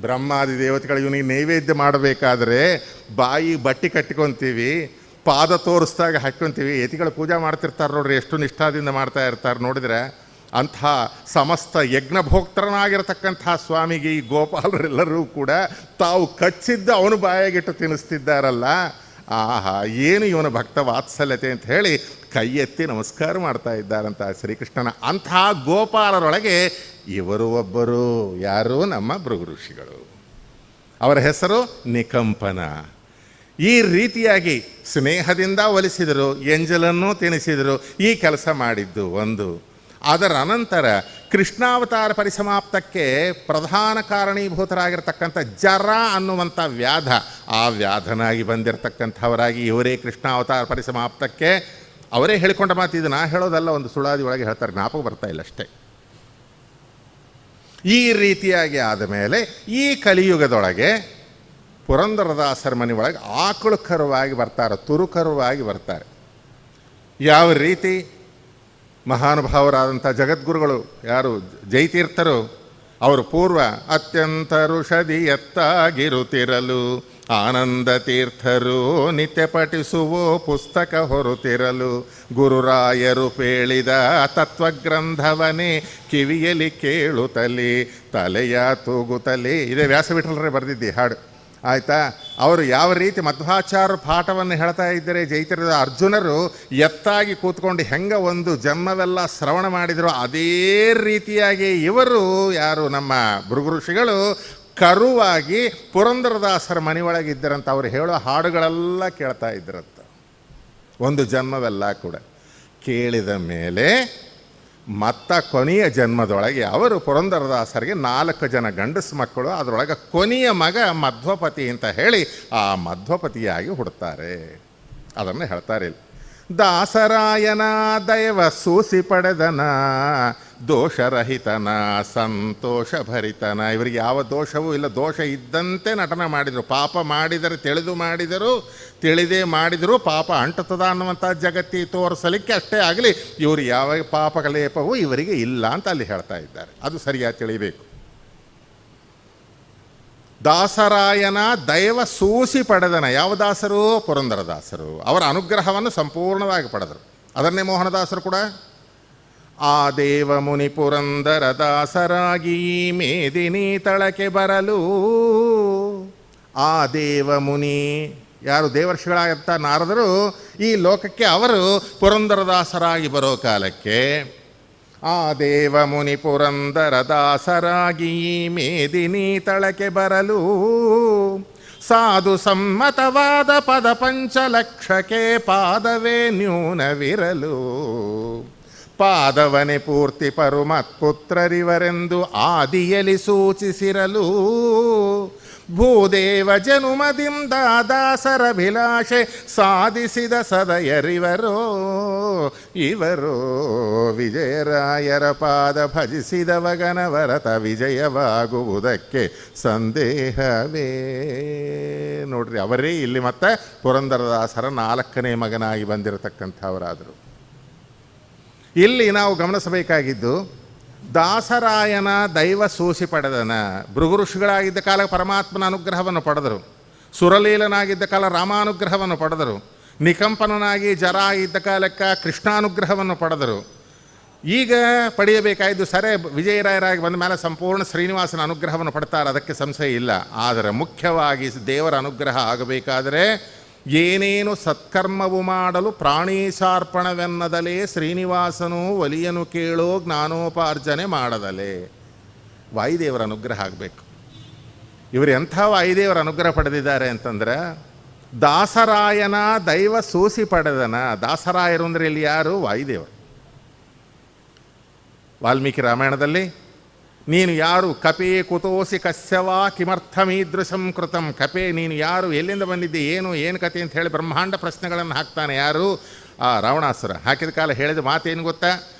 ಬ್ರಹ್ಮಾದಿ ದೇವತೆಗಳು ಇವನಿಗೆ ನೈವೇದ್ಯ ಮಾಡಬೇಕಾದ್ರೆ ಬಾಯಿ ಬಟ್ಟೆ ಕಟ್ಕೊತೀವಿ, ಪಾದ ತೋರಿಸ್ದಾಗ ಹಾಕ್ಕೊತೀವಿ. ಯತಿಗಳು ಪೂಜೆ ಮಾಡ್ತಿರ್ತಾರೆ ನೋಡ್ರಿ, ಎಷ್ಟು ನಿಷ್ಠಾದಿಂದ ಮಾಡ್ತಾ ಇರ್ತಾರೆ ನೋಡಿದರೆ. ಅಂಥ ಸಮಸ್ತ ಯಜ್ಞಭೋಕ್ತರನಾಗಿರತಕ್ಕಂಥ ಸ್ವಾಮಿಗೆ ಈ ಗೋಪಾಲರೆಲ್ಲರೂ ಕೂಡ ತಾವು ಕಚ್ಚಿದ್ದ ಅವನು ಬಾಯಾಗಿಟ್ಟು ತಿನ್ನಿಸ್ತಿದ್ದಾರಲ್ಲ, ಆಹಾ ಏನು ಇವನ ಭಕ್ತ ವಾತ್ಸಲ್ಯತೆ ಅಂತ ಹೇಳಿ ಕೈ ಎತ್ತಿ ನಮಸ್ಕಾರ ಮಾಡ್ತಾ ಇದ್ದಾರಂತ ಶ್ರೀಕೃಷ್ಣನ. ಅಂಥ ಗೋಪಾಲರೊಳಗೆ ಇವರು ಒಬ್ಬರು. ಯಾರು? ನಮ್ಮ ಭೃಗು ಋಷಿಗಳು. ಅವರ ಹೆಸರು ನಿಕಂಪನ. ಈ ರೀತಿಯಾಗಿ ಸ್ನೇಹದಿಂದ ಒಲಿಸಿದರು, ಎಂಜಲನ್ನೂ ತಿನ್ನಿಸಿದರು. ಈ ಕೆಲಸ ಮಾಡಿದ್ದು ಒಂದು. ಅದರ ಅನಂತರ ಕೃಷ್ಣಾವತಾರ ಪರಿಸಮಾಪ್ತಕ್ಕೆ ಪ್ರಧಾನ ಕಾರಣೀಭೂತರಾಗಿರ್ತಕ್ಕಂಥ ಜರ ಅನ್ನುವಂಥ ವ್ಯಾಧ, ಆ ವ್ಯಾಧನಾಗಿ ಬಂದಿರತಕ್ಕಂಥವರಾಗಿ ಇವರೇ ಕೃಷ್ಣಾವತಾರ ಪರಿಸಮಾಪ್ತಕ್ಕೆ ಅವರೇ ಹೇಳಿಕೊಂಡ ಮಾತು. ಇದು ನಾ ಹೇಳೋದಲ್ಲ, ಒಂದು ಸುಳಾದಿ ಒಳಗೆ ಹೇಳ್ತಾರೆ, ಜ್ಞಾಪಕ ಬರ್ತಾ ಇಲ್ಲ ಅಷ್ಟೇ. ಈ ರೀತಿಯಾಗಿ ಆದ ಮೇಲೆ ಈ ಕಲಿಯುಗದೊಳಗೆ ಪುರಂದರದಾಸರ ಮನೆ ಒಳಗೆ ಆಕಳು ಕರುವಾಗಿ ಬರ್ತಾರೆ, ತುರುಕರುವಾಗಿ ಬರ್ತಾರೆ. ಯಾವ ರೀತಿ? ಮಹಾನುಭಾವರಾದಂಥ ಜಗದ್ಗುರುಗಳು ಯಾರು? ಜೈತೀರ್ಥರು. ಅವರು ಪೂರ್ವ ಅತ್ಯಂತ ಋಷಧಿ ಎತ್ತಾಗಿರುತ್ತಿರಲು ಆನಂದ ತೀರ್ಥರು ನಿತ್ಯ ಪಠಿಸುವ ಪುಸ್ತಕ ಹೊರುತ್ತಿರಲು ಗುರುರಾಯರು ಪೇಳಿದ ತತ್ವಗ್ರಂಥವನೇ ಕಿವಿಯಲ್ಲಿ ಕೇಳುತ್ತಲೇ ತಲೆಯ ತೂಗುತ್ತಲೇ. ಇದೇ ವ್ಯಾಸವಿಠಲರೇ ಬರೆದಿದ್ದೆ ಹಾಡು, ಆಯಿತಾ? ಅವರು ಯಾವ ರೀತಿ ಮಧ್ವಾಚಾರ್ಯ ಪಾಠವನ್ನು ಹೇಳ್ತಾ ಇದ್ದರೆ ಜೈತಿರದ ಅರ್ಜುನರು ಎತ್ತಾಗಿ ಕೂತ್ಕೊಂಡು ಹೆಂಗೆ ಒಂದು ಜನ್ಮವೆಲ್ಲ ಶ್ರವಣ ಮಾಡಿದರು, ಅದೇ ರೀತಿಯಾಗಿ ಇವರು ಯಾರು? ನಮ್ಮ ಭೃಗು ಋಷಿಗಳು ಕರುವಾಗಿ ಪುರಂದರದಾಸರ ಮನೆಯೊಳಗಿದ್ದರಂತ. ಅವರು ಹೇಳೋ ಹಾಡುಗಳೆಲ್ಲ ಕೇಳ್ತಾ ಇದ್ದರಂತ ಒಂದು ಜನ್ಮವೆಲ್ಲ ಕೂಡ. ಕೇಳಿದ ಮೇಲೆ ಮತ್ತ ಕೊನೆಯ ಜನ್ಮದೊಳಗೆ ಅವರು ಪುರಂದರದಾಸರಿಗೆ 4 ಜನ ಗಂಡಸು ಮಕ್ಕಳು, ಅದರೊಳಗೆ ಕೊನೆಯ ಮಗ ಮಧ್ವಪತಿ ಅಂತ ಹೇಳಿ ಆ ಮಧ್ವಪತಿಯಾಗಿ ಹುಡ್ತಾರೆ. ಅದನ್ನು ಹೇಳ್ತಾರೆ. ದಾಸರಾಯನ ದೈವ ಸೂಸಿ ಪಡೆದನ ದೋಷರಹಿತನ ಸಂತೋಷ ಭರಿತನ. ಇವರಿಗೆ ಯಾವ ದೋಷವೂ ಇಲ್ಲ, ದೋಷ ಇದ್ದಂತೆ ನಟನ ಮಾಡಿದರು. ಪಾಪ ಮಾಡಿದರೆ ತಿಳಿದು ಮಾಡಿದರು, ತಿಳಿದೇ ಮಾಡಿದರೂ ಪಾಪ ಅಂಟುತ್ತದ ಅನ್ನುವಂಥ ಜಗತ್ತಿ ತೋರಿಸಲಿಕ್ಕೆ ಅಷ್ಟೇ ಆಗಲಿ, ಇವರು ಯಾವ ಪಾಪಕಲೇಪವೂ ಇವರಿಗೆ ಇಲ್ಲ ಅಂತ ಅಲ್ಲಿ ಹೇಳ್ತಾ ಇದ್ದಾರೆ. ಅದು ಸರಿಯಾಗಿ ತಿಳಿಬೇಕು. ದಾಸರಾಯನ ದೈವ ಸೂಸಿ ಪಡೆದನ. ಯಾವ ದಾಸರು? ಪುರಂದರದಾಸರು. ಅವರ ಅನುಗ್ರಹವನ್ನು ಸಂಪೂರ್ಣವಾಗಿ ಪಡೆದರು. ಅದನ್ನೇ ಮೋಹನದಾಸರು ಕೂಡ ಆ ದೇವ ಮುನಿ ಪುರಂದರ ದಾಸರಾಗಿ ಮೇದಿನಿ ತಳಕೆ ಬರಲು. ಆ ದೇವ ಮುನಿ ಯಾರು? ದೇವರ್ಷಿಗಳಾಗಿರ್ತ ನಾರದರು ಈ ಲೋಕಕ್ಕೆ ಅವರು ಪುರಂದರದಾಸರಾಗಿ ಬರೋ ಕಾಲಕ್ಕೆ ಆ ದೇವ ಮುನಿ ಪುರಂದರ ದಾಸರಾಗಿ ಮೇದಿನಿ ತಳಕೆ ಬರಲು ಸಾಧು ಸಮ್ಮತವಾದ ಪದ ಪಂಚಲಕ್ಷಕ್ಕೆ ಪಾದವೇ ನ್ಯೂನವಿರಲು ಪಾದವನೆ ಪೂರ್ತಿ ಪರುಮತ್ಪುತ್ರರಿವರೆಂದು ಆದಿಯಲಿ ಸೂಚಿಸಿರಲು ಭೂದೇವ ಜನುಮದಿಂದ ದಾಸರಭಿಲಾಷೆ ಸಾಧಿಸಿದ ಸದಯರಿವರೋ ಇವರೋ ವಿಜಯರಾಯರ ಪಾದ ಭಜಿಸಿದವ ಗಣವರತ ವಿಜಯವಾಗುವುದಕ್ಕೆ ಸಂದೇಹವೇ. ನೋಡ್ರಿ, ಅವರೇ ಇಲ್ಲಿ ಮತ್ತೆ ಪುರಂದರದಾಸರ 4ನೇ ಮಗನಾಗಿ ಬಂದಿರತಕ್ಕಂಥವರಾದರು. ಇಲ್ಲಿ ನಾವು ಗಮನಿಸಬೇಕಾಗಿದ್ದು ದಾಸರಾಯನ ದೈವ ಸೂಸಿ ಪಡೆದನ. ಭೃಗು ಋಷಿಗಳಾಗಿದ್ದ ಕಾಲ ಪರಮಾತ್ಮನ ಅನುಗ್ರಹವನ್ನು ಪಡೆದರು. ಸುರಲೀಲನಾಗಿದ್ದ ಕಾಲ ರಾಮಾನುಗ್ರಹವನ್ನು ಪಡೆದರು. ನಿಕಂಪನನಾಗಿ ಜರ ಇದ್ದ ಕಾಲಕ್ಕೆ ಕೃಷ್ಣಾನುಗ್ರಹವನ್ನು ಪಡೆದರು. ಈಗ ಪಡೆಯಬೇಕಾಯಿದ್ದು ಸರಿ ವಿಜಯರಾಯರಾಗಿ ಬಂದ ಮೇಲೆ ಸಂಪೂರ್ಣ ಶ್ರೀನಿವಾಸನ ಅನುಗ್ರಹವನ್ನು ಪಡ್ತಾರೆ, ಅದಕ್ಕೆ ಸಂಶಯ ಇಲ್ಲ. ಆದರೆ ಮುಖ್ಯವಾಗಿ ದೇವರ ಅನುಗ್ರಹ ಆಗಬೇಕಾದರೆ ಏನೇನು ಸತ್ಕರ್ಮವು ಮಾಡಲು ಪ್ರಾಣೀಶಾರ್ಪಣವೆನ್ನದಲೇ ಶ್ರೀನಿವಾಸನು ಒಲಿಯನು ಕೇಳೋ ಜ್ಞಾನೋಪಾರ್ಜನೆ ಮಾಡದಲೇ. ವಾಯುದೇವರ ಅನುಗ್ರಹ ಆಗಬೇಕು. ಇವರು ಎಂಥ ವಾಯುದೇವರ ಅನುಗ್ರಹ ಪಡೆದಿದ್ದಾರೆ ಅಂತಂದ್ರೆ ದಾಸರಾಯನ ದೈವ ಸೂಸಿ ಪಡೆದನ. ದಾಸರಾಯರು ಅಂದರೆ ಇಲ್ಲಿ ಯಾರು? ವಾಯುದೇವರು. ವಾಲ್ಮೀಕಿ ರಾಮಾಯಣದಲ್ಲಿ ನೀನು ಯಾರು? ಕಪೇ ಕುತೋಸಿ ಕಸ್ಯವಾ ಕಿಮರ್ಥಮೀದೃಶಂ ಕೃತಂ. ಕಪೆ, ನೀನು ಯಾರು? ಎಲ್ಲಿಂದ ಬಂದಿದ್ದೆ? ಏನು ಕತೆ ಅಂತ ಹೇಳಿ ಬ್ರಹ್ಮಾಂಡ ಪ್ರಶ್ನೆಗಳನ್ನು ಹಾಕ್ತಾನೆ. ಯಾರು? ಆ ರಾವಣಾಸುರ. ಹಾಕಿದ ಕಾಲ ಹೇಳಿದ ಮಾತೇನು ಗೊತ್ತಾ?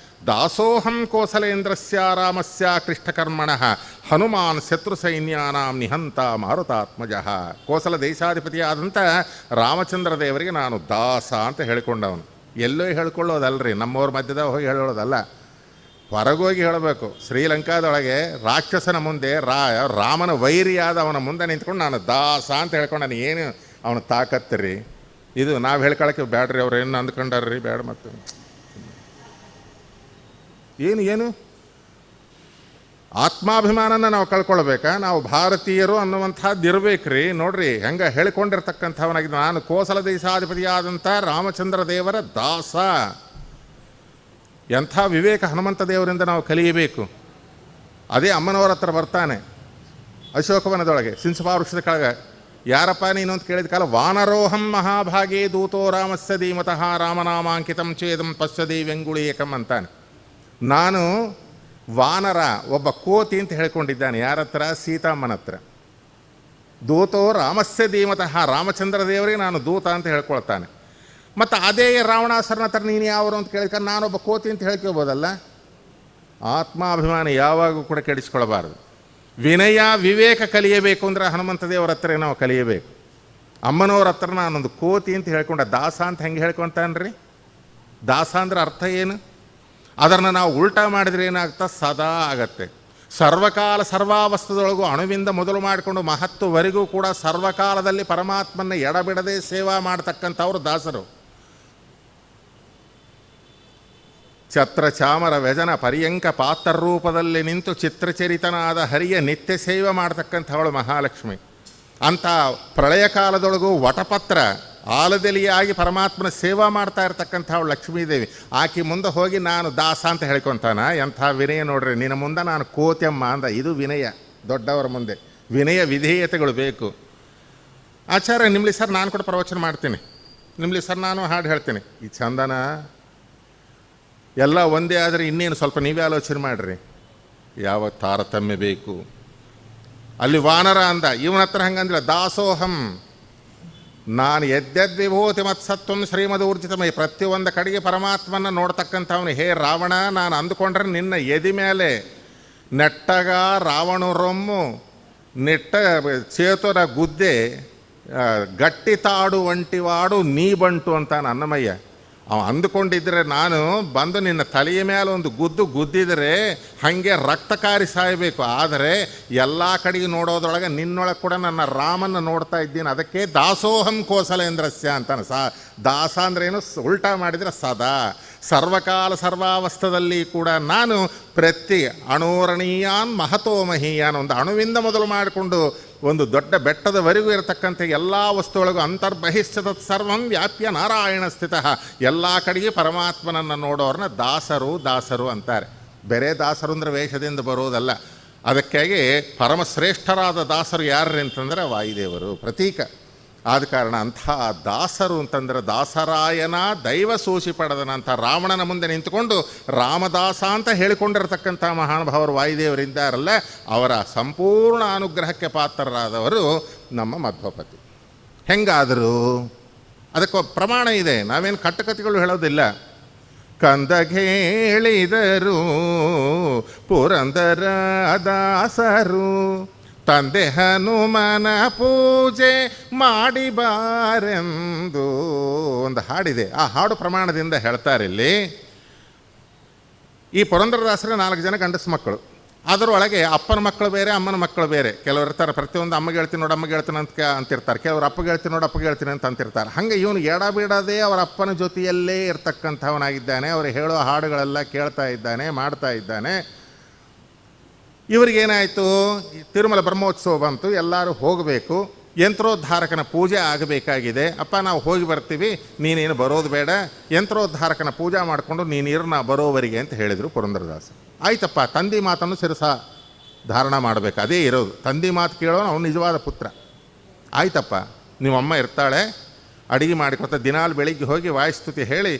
ದಾಸೋಹಂ ಕೋಸಲೇಂದ್ರಸ್ಯ ರಾಮಸ್ಯ ಕೃಷ್ಣಕರ್ಮಣಃ ಹನುಮಾನ್ ಶತ್ರು ಸೈನ್ಯಾನಾಂ ನಿಹಂತ ಮಾರುತಾತ್ಮಜ. ಕೋಸಲ ದೇಶಾಧಿಪತಿಯಾದಂಥ ರಾಮಚಂದ್ರ ದೇವರಿಗೆ ನಾನು ದಾಸ ಅಂತ ಹೇಳಿಕೊಂಡವನು. ಎಲ್ಲೋ ಹೇಳ್ಕೊಳ್ಳೋದಲ್ರಿ, ನಮ್ಮವ್ರ ಮಧ್ಯದ ಹೋಗಿ ಹೇಳೋದಲ್ಲ. ಹೊರಗೋಗಿ ಹೇಳಬೇಕು. ಶ್ರೀಲಂಕಾದೊಳಗೆ ರಾಕ್ಷಸನ ಮುಂದೆ ರಾಮನ ವೈರಿಯಾದ ಅವನ ಮುಂದೆ ನಿಂತ್ಕೊಂಡು ನಾನು ದಾಸ ಅಂತ ಹೇಳ್ಕೊಂಡು ನಾನು ಏನು ಅವನ ತಾಕತ್ತೀರಿ. ಇದು ನಾವು ಹೇಳ್ಕೊಳಕ್ಕೆ ಬ್ಯಾಡ್ರಿ, ಅವ್ರು ಏನು ಅಂದ್ಕೊಂಡಾರ್ರಿ, ಬೇಡ. ಮತ್ತು ಏನು ಆತ್ಮಾಭಿಮಾನನ ನಾವು ಕಳ್ಕೊಳ್ಬೇಕಾ? ನಾವು ಭಾರತೀಯರು ಅನ್ನುವಂಥದ್ದು ಇರಬೇಕ್ರಿ. ನೋಡ್ರಿ ಹೆಂಗೆ ಹೇಳಿಕೊಂಡಿರ್ತಕ್ಕಂಥವನಾಗಿದ್ದು, ನಾನು ಕೋಸಲ ದೇಶಾಧಿಪತಿಯಾದಂಥ ರಾಮಚಂದ್ರ ದೇವರ ದಾಸ. ಎಂಥ ವಿವೇಕ ಹನುಮಂತ ದೇವರಿಂದ ನಾವು ಕಲಿಯಬೇಕು. ಅದೇ ಅಮ್ಮನವರ ಹತ್ರ ಬರ್ತಾನೆ ಅಶೋಕವನದೊಳಗೆ ಸಿಂಸಪಾ ವೃಕ್ಷದ ಕೆಳಗೆ. ಯಾರಪ್ಪ ನೀನು ಅಂತ ಕೇಳಿದ ಕಾಲ, ವಾನರೋಹಂ ಮಹಾಭಾಗೇ ದೂತೋ ರಾಮಸ್ಯ ಧೀಮತಃ ರಾಮನಾಮಾಂಕಿತಂ ಚೇದಂ ಪಶ್ಯದಿ ವ್ಯಂಗುಳೀಯಕಂ ಅಂತಾನೆ. ನಾನು ವಾನರ, ಒಬ್ಬ ಕೋತಿ ಅಂತ ಹೇಳ್ಕೊಂಡಿದ್ದಾನೆ. ಯಾರ ಹತ್ರ? ಸೀತಾಮ್ಮನ ಹತ್ರ. ದೂತೋ ರಾಮಸ್ಯ ಧೀಮತಃ, ರಾಮಚಂದ್ರ ದೇವರಿಗೆ ನಾನು ದೂತ ಅಂತ ಹೇಳ್ಕೊಳ್ತಾನೆ. ಮತ್ತು ಅದೇ ರಾವಣಾಸರನ ಹತ್ರ ನೀನು ಯಾವರು ಅಂತ ಕೇಳಿದ ನಾನೊಬ್ಬ ಕೋತಿ ಅಂತ ಹೇಳ್ಕೋಬೋದಲ್ಲ. ಆತ್ಮಾಭಿಮಾನ ಯಾವಾಗೂ ಕೂಡ ಕೆಡಿಸ್ಕೊಳ್ಬಾರ್ದು. ವಿನಯ ವಿವೇಕ ಕಲಿಯಬೇಕು ಅಂದರೆ ಹನುಮಂತ ದೇವರ ಹತ್ರ ನಾವು ಕಲಿಯಬೇಕು. ಅಮ್ಮನವ್ರ ಹತ್ರ ನಾನೊಂದು ಕೋತಿ ಅಂತ ಹೇಳ್ಕೊಂಡ, ದಾಸ ಅಂತ ಹೆಂಗೆ ಹೇಳ್ಕೊತಾನ್ರಿ? ದಾಸ ಅಂದ್ರೆ ಅರ್ಥ ಏನು? ಅದನ್ನು ನಾವು ಉಲ್ಟಾ ಮಾಡಿದ್ರೆ ಏನಾಗ್ತಾ? ಸದಾ ಆಗತ್ತೆ. ಸರ್ವಕಾಲ ಸರ್ವಾವಸ್ಥದೊಳಗೂ ಅಣುವಿಂದ ಮೊದಲು ಮಾಡಿಕೊಂಡು ಮಹತ್ವವರೆಗೂ ಕೂಡ ಸರ್ವಕಾಲದಲ್ಲಿ ಪರಮಾತ್ಮನ ಎಡಬಿಡದೆ ಸೇವಾ ಮಾಡ್ತಕ್ಕಂಥವ್ರು ದಾಸರು. ಛತ್ರ ಚಾಮರ ವ್ಯಜನ ಪರ್ಯಂಕ ಪಾತ್ರ ರೂಪದಲ್ಲಿ ನಿಂತು ಚಿತ್ರಚರಿತನಾದ ಹರಿಯ ನಿತ್ಯ ಸೇವೆ ಮಾಡ್ತಕ್ಕಂಥವಳು ಮಹಾಲಕ್ಷ್ಮಿ. ಅಂಥ ಪ್ರಳಯ ಕಾಲದೊಳಗೂ ವಟಪತ್ರ ಆಲದೆಲಿಯಾಗಿ ಪರಮಾತ್ಮನ ಸೇವಾ ಮಾಡ್ತಾ ಇರ್ತಕ್ಕಂಥವಳು ಲಕ್ಷ್ಮೀದೇವಿ. ಆಕೆ ಮುಂದೆ ಹೋಗಿ ನಾನು ದಾಸ ಅಂತ ಹೇಳ್ಕೊತಾನ. ಎಂಥ ವಿನಯ ನೋಡ್ರಿ. ನಿನ್ನ ಮುಂದೆ ನಾನು ಕೋತ್ಯಮ್ಮ ಅಂದ. ಇದು ವಿನಯ. ದೊಡ್ಡವರ ಮುಂದೆ ವಿನಯ ವಿಧೇಯತೆಗಳು ಬೇಕು. ಆಚಾರ್ಯ ನಿಮ್ಲಿ ಸರ್ ನಾನು ಕೂಡ ಪ್ರವಚನ ಮಾಡ್ತೀನಿ, ನಿಮ್ಲಿ ಸರ್ ನಾನು ಹಾಡು ಹೇಳ್ತೀನಿ. ಈ ಚಂದನ ಎಲ್ಲ ಒಂದೇ ಆದರೆ ಇನ್ನೇನು ಸ್ವಲ್ಪ ನೀವೇ ಆಲೋಚನೆ ಮಾಡಿರಿ. ಯಾವ ತಾರತಮ್ಯ ಬೇಕು? ಅಲ್ಲಿ ವಾನರ ಅಂದ, ಇವನ ಹತ್ರ ಹಂಗಂದಿಲ್ಲ. ದಾಸೋಹಂ, ನಾನು ವಿಭೂತಿ ಮತ್ಸತ್ವಂ ಶ್ರೀಮದ್ ಊರ್ಜಿತಮಯ. ಪ್ರತಿಯೊಂದು ಕಡೆಗೆ ಪರಮಾತ್ಮನ ನೋಡ್ತಕ್ಕಂಥವನು. ಹೇ ರಾವಣ, ನಾನು ಅಂದುಕೊಂಡ್ರೆ ನಿನ್ನ ಎದಿ ಮೇಲೆ ನೆಟ್ಟಗ ರಾವಣ ರೊಮ್ಮು ನೆಟ್ಟ ಚೇತುರ ಗುದ್ದೆ ಗಟ್ಟಿ ತಾಡು ಒಂಟಿವಾಡು ನೀ ಬಂಟು ಅಂತ ಅನ್ನಮಯ್ಯ. ಅವ ಅಂದುಕೊಂಡಿದ್ದರೆ ನಾನು ಬಂದು ನಿನ್ನ ತಲೆಯ ಮೇಲೆ ಒಂದು ಗುದ್ದಿದರೆ ಹಾಗೆ ರಕ್ತಕಾರಿ ಸಾಯಬೇಕು. ಆದರೆ ಎಲ್ಲ ಕಡೆಗೆ ನೋಡೋದ್ರೊಳಗೆ ನಿನ್ನೊಳಗೆ ಕೂಡ ನನ್ನ ರಾಮನ ನೋಡ್ತಾ ಇದ್ದೀನಿ. ಅದಕ್ಕೆ ದಾಸೋಹಂ ಕೋಸಲೇಂದ್ರಸ್ಯ ಅಂತಾನೆ. ದಾಸ ಅಂದ್ರೇನು? ಉಲ್ಟಾ ಮಾಡಿದರೆ ಸದಾ ಸರ್ವಕಾಲ ಸರ್ವಾವಸ್ಥದಲ್ಲಿ ಕೂಡ ನಾನು ಪ್ರತಿ ಅಣೋರಣೀಯಾನ್ ಮಹತೋ ಮಹೀಯಾನ್, ಒಂದು ಅಣುವಿಂದ ಮೊದಲು ಮಾಡಿಕೊಂಡು ಒಂದು ದೊಡ್ಡ ಬೆಟ್ಟದವರೆಗೂ ಇರತಕ್ಕಂಥ ಎಲ್ಲ ವಸ್ತುಗಳಿಗೂ ಅಂತರ್ಬಹಿಷ್ಠದ ಸರ್ವಂ ವ್ಯಾಪ್ಯ ನಾರಾಯಣ ಸ್ಥಿತ. ಎಲ್ಲ ಕಡೆಗೆ ಪರಮಾತ್ಮನನ್ನು ನೋಡೋರನ್ನ ದಾಸರು ಅಂತಾರೆ. ಬೇರೆ ದಾಸರು ಅಂದರೆ ವೇಷದಿಂದ ಬರೋದಲ್ಲ. ಅದಕ್ಕಾಗಿ ಪರಮಶ್ರೇಷ್ಠರಾದ ದಾಸರು ಯಾರು ಅಂತಂದರೆ ವಾಯುದೇವರು ಪ್ರತೀಕ. ಆದ ಕಾರಣ ಅಂಥ ದಾಸರು ಅಂತಂದರೆ ದಾಸರಾಯನ ದೈವ ಸೂಸಿ ಪಡೆದನಂಥ ರಾವಣನ ಮುಂದೆ ನಿಂತುಕೊಂಡು ರಾಮದಾಸ ಅಂತ ಹೇಳಿಕೊಂಡಿರತಕ್ಕಂಥ ಮಹಾನುಭಾವರು ವಾಯುದೇವರಿದ್ದಾರಲ್ಲ, ಅವರ ಸಂಪೂರ್ಣ ಅನುಗ್ರಹಕ್ಕೆ ಪಾತ್ರರಾದವರು ನಮ್ಮ ಮಧ್ವಪತಿ. ಹೆಂಗಾದರೂ ಅದಕ್ಕೆ ಪ್ರಮಾಣ ಇದೆ. ನಾವೇನು ಕಟ್ಟುಕತೆಗಳು ಹೇಳೋದಿಲ್ಲ. ಕಂದಗೇಳಿದರು ಪುರಂದರ ದಾಸರು ತಂದೆ ಹನುಮನ ಪೂಜೆ ಮಾಡಿ ಬಾರೆಂದು ಒಂದು ಹಾಡಿದೆ. ಆ ಹಾಡು ಪ್ರಮಾಣದಿಂದ ಹೇಳ್ತಾರೆ ಇಲ್ಲಿ. ಈ ಪುರಂದರದಾಸರ 4 ಜನ ಗಂಡಸು ಮಕ್ಕಳು. ಅದರೊಳಗೆ ಅಪ್ಪನ ಮಕ್ಕಳು ಬೇರೆ, ಅಮ್ಮನ ಮಕ್ಕಳು ಬೇರೆ. ಕೆಲವರು ಇರ್ತಾರೆ ಪ್ರತಿಯೊಂದು ಅಮ್ಮಗೆ ಹೇಳ್ತೀನಿ ನೋಡಿ ಅಮ್ಮಗೆ ಹೇಳ್ತೀನಿ ಅಂತಿರ್ತಾರೆ. ಕೆಲವರು ಅಪ್ಪಗೆ ಹೇಳ್ತೀನಿ ನೋಡಿ ಅಪ್ಪಗೆ ಹೇಳ್ತೀನಿ ಅಂತಿರ್ತಾರೆ. ಹಾಗೆ ಇವನು ಎಡಬಿಡದೆ ಅವರ ಅಪ್ಪನ ಜೊತೆಯಲ್ಲೇ ಇರ್ತಕ್ಕಂಥವನಾಗಿದ್ದಾನೆ. ಅವರು ಹೇಳೋ ಹಾಡುಗಳೆಲ್ಲ ಕೇಳ್ತಾ ಇದ್ದಾನೆ, ಮಾಡ್ತಾ ಇದ್ದಾನೆ. ಇವರಿಗೇನಾಯಿತು, ತಿರುಮಲ ಬ್ರಹ್ಮೋತ್ಸವ ಬಂತು, ಎಲ್ಲರೂ ಹೋಗಬೇಕು. ಯಂತ್ರೋದ್ಧಾರಕನ ಪೂಜೆ ಆಗಬೇಕಾಗಿದೆ. ಅಪ್ಪ ನಾವು ಹೋಗಿ ಬರ್ತೀವಿ, ನೀನೇನು ಬರೋದು ಬೇಡ, ಯಂತ್ರೋದ್ಧಾರಕನ ಪೂಜೆ ಮಾಡಿಕೊಂಡು ನೀನಿರು, ನಾ ಬರೋವರಿಗೆ ಅಂತ ಹೇಳಿದರು ಪುರಂದರದಾಸ. ಆಯ್ತಪ್ಪ, ತಂದೆ ಮಾತನ್ನು ಶಿರಸ ಧಾರಣ ಮಾಡಬೇಕು, ಅದೇ ಇರೋದು. ತಂದೆ ಮಾತು ಕೇಳೋನು ಅವನು ನಿಜವಾದ ಪುತ್ರ. ಆಯ್ತಪ್ಪ, ನಿಮ್ಮಮ್ಮ ಇರ್ತಾಳೆ, ಅಡುಗೆ ಮಾಡಿಕೊಡ್ತಾ ದಿನಾಲು ಬೆಳಿಗ್ಗೆ ಹೋಗಿ ವಾಯುಸ್ತುತಿ ಹೇಳಿ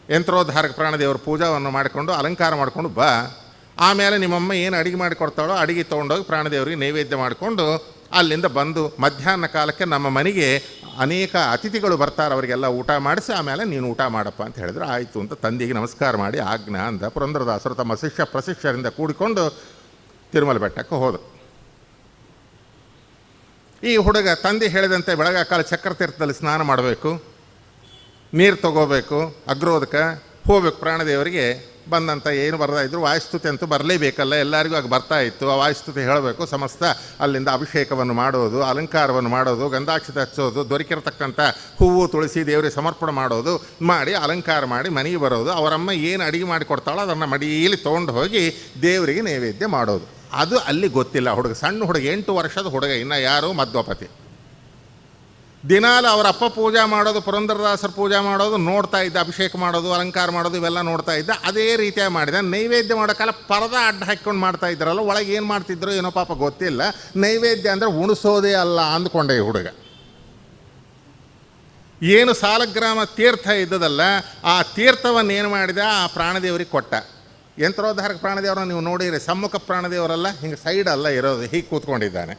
ಯಂತ್ರೋದ್ಧಾರಕ ಪ್ರಾಣದೇವರ ಪೂಜಾವನ್ನು ಮಾಡಿಕೊಂಡು ಅಲಂಕಾರ ಮಾಡಿಕೊಂಡು ಬಾ. ಆಮೇಲೆ ನಿಮ್ಮಮ್ಮ ಏನು ಅಡುಗೆ ಮಾಡಿಕೊಡ್ತಾಳೋ ಅಡುಗೆ ತೊಗೊಂಡೋಗಿ ಪ್ರಾಣದೇವರಿಗೆ ನೈವೇದ್ಯ ಮಾಡಿಕೊಂಡು ಅಲ್ಲಿಂದ ಬಂದು ಮಧ್ಯಾಹ್ನ ಕಾಲಕ್ಕೆ ನಮ್ಮ ಮನೆಗೆ ಅನೇಕ ಅತಿಥಿಗಳು ಬರ್ತಾರೆ, ಅವರಿಗೆಲ್ಲ ಊಟ ಮಾಡಿಸಿ ಆಮೇಲೆ ನೀನು ಊಟ ಮಾಡಪ್ಪ ಅಂತ ಹೇಳಿದ್ರು. ಆಯಿತು ಅಂತ ತಂದೆಗೆ ನಮಸ್ಕಾರ ಮಾಡಿ ಆಜ್ಞಾ ಅಂದ. ಪುರಂದರದಾಸರು ತಮ್ಮ ಶಿಷ್ಯ ಪ್ರಶಿಷ್ಯರಿಂದ ಕೂಡಿಕೊಂಡು ತಿರುಮಲ ಬೆಟ್ಟಕ್ಕೆ ಹೋದರು. ಈ ಹುಡುಗ ತಂದೆ ಹೇಳಿದಂತೆ ಬೆಳಗಾಕಾಲ ಚಕ್ರತೀರ್ಥದಲ್ಲಿ ಸ್ನಾನ ಮಾಡಬೇಕು, ನೀರು ತಗೋಬೇಕು, ಅಗ್ರೋದಕ್ಕೆ ಹೋಗ್ಬೇಕು ಪ್ರಾಣದೇವರಿಗೆ ಬಂದಂಥ ಏನು ಬರ್ತಾ ಇದ್ರು ವಾಯುಸ್ತುತಿ ಅಂತೂ ಬರಲೇಬೇಕಲ್ಲ, ಎಲ್ಲರಿಗೂ ಆಗ ಬರ್ತಾ ಇತ್ತು. ಆ ವಾಯುಸ್ತುತಿ ಹೇಳಬೇಕು. ಸಮಸ್ತ ಅಲ್ಲಿಂದ ಅಭಿಷೇಕವನ್ನು ಮಾಡೋದು, ಅಲಂಕಾರವನ್ನು ಮಾಡೋದು, ಗಂಧಾಕ್ಷತೆ ಹಚ್ಚೋದು, ದೊರಕಿರತಕ್ಕಂಥ ಹೂವು ತುಳಸಿ ದೇವರಿಗೆ ಸಮರ್ಪಣೆ ಮಾಡೋದು ಮಾಡಿ ಅಲಂಕಾರ ಮಾಡಿ ಮನೆಗೆ ಬರೋದು. ಅವರಮ್ಮ ಏನು ಅಡುಗೆ ಮಾಡಿ ಕೊಡ್ತಾಳೋ ಅದನ್ನು ಮಡಿಯಲ್ಲಿ ತೊಗೊಂಡು ಹೋಗಿ ದೇವರಿಗೆ ನೈವೇದ್ಯ ಮಾಡೋದು. ಅದು ಅಲ್ಲಿ ಗೊತ್ತಿಲ್ಲ ಹುಡುಗ, ಸಣ್ಣ ಹುಡುಗ, 8 ವರ್ಷದ ಹುಡುಗ, ಇನ್ನು ಯಾರು ಮಧ್ವಪತಿ. ದಿನಾಲು ಅವರ ಅಪ್ಪ ಪೂಜೆ ಮಾಡೋದು, ಪುರಂದರದಾಸರು ಪೂಜೆ ಮಾಡೋದು ನೋಡ್ತಾ ಇದ್ದ, ಅಭಿಷೇಕ ಮಾಡೋದು, ಅಲಂಕಾರ ಮಾಡೋದು ಇವೆಲ್ಲ ನೋಡ್ತಾ ಇದ್ದ. ಅದೇ ರೀತಿಯಾಗಿ ಮಾಡಿದ. ನೈವೇದ್ಯ ಮಾಡೋಕ್ಕೆಲ್ಲ ಪರದ ಅಡ್ಡ ಹಾಕ್ಕೊಂಡು ಮಾಡ್ತಾ ಇದ್ರಲ್ಲ, ಒಳಗೆ ಏನು ಮಾಡ್ತಿದ್ರು ಏನೋ ಪಾಪ ಗೊತ್ತಿಲ್ಲ. ನೈವೇದ್ಯ ಅಂದರೆ ಉಣಿಸೋದೇ ಅಲ್ಲ ಅಂದ್ಕೊಂಡೆ ಈ ಹುಡುಗ. ಏನು ಸಾಲಗ್ರಾಮ ತೀರ್ಥ ಇದ್ದದಲ್ಲ, ಆ ತೀರ್ಥವನ್ನು ಏನು ಮಾಡಿದ, ಆ ಪ್ರಾಣದೇವರಿಗೆ ಕೊಟ್ಟ. ಯಂತ್ರೋದ್ಧಾರಕ ಪ್ರಾಣದೇವರನ್ನು ನೀವು ನೋಡಿರಿ, ಸಮ್ಮುಖ ಪ್ರಾಣದೇವರಲ್ಲ, ಹಿಂಗೆ ಸೈಡ್ ಅಲ್ಲ ಇರೋದು, ಹೀಗೆ ಕೂತ್ಕೊಂಡಿದ್ದಾನೆ.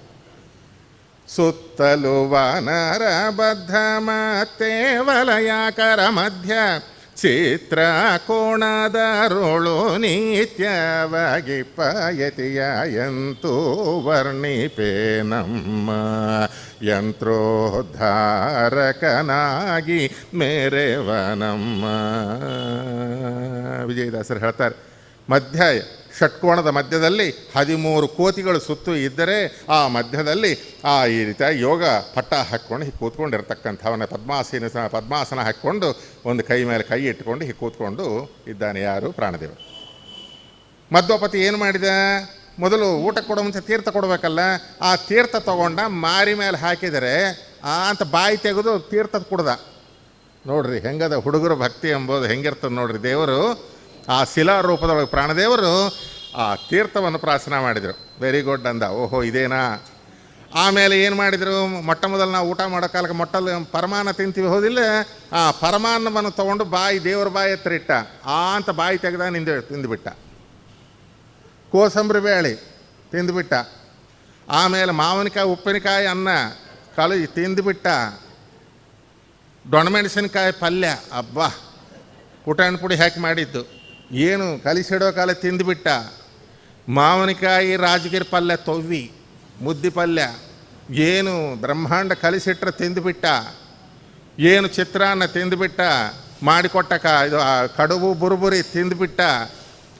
ಸುತ್ತಲು ವಾನರ ಬದ್ಧ ಮತ್ತೆ ವಲಯಾಕರ ಮಧ್ಯ ಚಿತ್ರ ಕೋಣದರುಳು ನಿತ್ಯವಾಗಿ ಪಯತಿಯ ಎಂತೂ ವರ್ಣಿಪೇ ನಮ್ಮ ಯಂತ್ರೋದ್ಧಾರಕನಾಗಿ ಮೇರೆವನಮ್ಮ. ವಿಜಯದಾಸರು ಹೇಳ್ತಾರೆ, ಮಧ್ಯ ಷಟ್ಕೋಣದ ಮಧ್ಯದಲ್ಲಿ 13 ಕೋತಿಗಳು ಸುತ್ತು ಇದ್ದರೆ ಆ ಮಧ್ಯದಲ್ಲಿ ಈ ರೀತಿಯ ಯೋಗ ಪಟ್ಟ ಹಾಕ್ಕೊಂಡು ಹೀಗೆ ಕೂತ್ಕೊಂಡಿರ್ತಕ್ಕಂಥವನ್ನ ಪದ್ಮಾಸನ ಹಾಕ್ಕೊಂಡು ಒಂದು ಕೈ ಮೇಲೆ ಕೈ ಇಟ್ಕೊಂಡು ಹೀಗೆ ಕೂತ್ಕೊಂಡು ಇದ್ದಾನೆ. ಯಾರು? ಪ್ರಾಣದೇವ. ಮಧ್ವಪತಿ ಏನು ಮಾಡಿದ, ಮೊದಲು ಊಟ ಕೊಡೋ ಮುಂಚೆ ತೀರ್ಥ ಕೊಡಬೇಕಲ್ಲ, ಆ ತೀರ್ಥ ತಗೊಂಡ ಮಾರಿ ಮೇಲೆ ಹಾಕಿದರೆ ಅಂತ ಬಾಯಿ ತೆಗೆದು ತೀರ್ಥ ಕುಡ್ದ. ನೋಡ್ರಿ ಹೆಂಗದ ಹುಡುಗರ ಭಕ್ತಿ ಎಂಬುದು ಹೆಂಗಿರ್ತದೆ ನೋಡ್ರಿ. ದೇವರು ಆ ಶಿಲಾ ರೂಪದೊಳಗೆ ಪ್ರಾಣದೇವರು ಆ ತೀರ್ಥವನ್ನು ಪ್ರಾಶನ ಮಾಡಿದರು. ವೆರಿ ಗುಡ್ ಅಂದ. ಓಹೋ ಇದೇನಾ. ಆಮೇಲೆ ಏನು ಮಾಡಿದರು, ಮೊಟ್ಟ ಮೊದಲು ನಾವು ಊಟ ಮಾಡೋ ಕಾಲಕ್ಕೆ ಮೊಟ್ಟಲ್ಲಿ ಪರಮಾನ್ನ ತಿಂತೀವಿ ಹೋದಿಲ್ಲ, ಆ ಪರಮಾನ್ನವನ್ನು ತೊಗೊಂಡು ದೇವರ ಬಾಯಿ ಹತ್ರ ಇಟ್ಟ. ಅಂತ ಬಾಯಿ ತೆಗೆದ ತಿಂದುಬಿಟ್ಟ. ಕೋಸಂಬರಿ ಬೇಳೆ ತಿಂದುಬಿಟ್ಟ. ಆಮೇಲೆ ಮಾವಿನಕಾಯಿ ಉಪ್ಪಿನಕಾಯಿ ಅನ್ನ ತಿಂದುಬಿಟ್ಟ. ದೊಣ್ಣಮೆಣಸಿನಕಾಯಿ ಪಲ್ಯ, ಅಬ್ಬಾ ಪುಟಾಣಿ ಪುಡಿ ಹಾಕಿ ಮಾಡಿದ್ದು, ಏನು ಕಲಿಸಿಡೋ ಕಾಲ ತಿಂದುಬಿಟ್ಟ. ಮಾವಿನಕಾಯಿ ರಾಜಗಿರಿ ಪಲ್ಯ ತೊವ್ವಿ, ಮುದ್ದಿ ಪಲ್ಯ, ಏನು ಬ್ರಹ್ಮಾಂಡ ಕಲಿಸಿಟ್ರೆ ತಿಂದುಬಿಟ್ಟ. ಏನು ಚಿತ್ರಾನ್ನ ತಿಂದುಬಿಟ್ಟ. ಮಾಡಿಕೊಟ್ಟ ಇದು ಕಡುಬು ಬುರುಬುರಿ ತಿಂದುಬಿಟ್ಟ.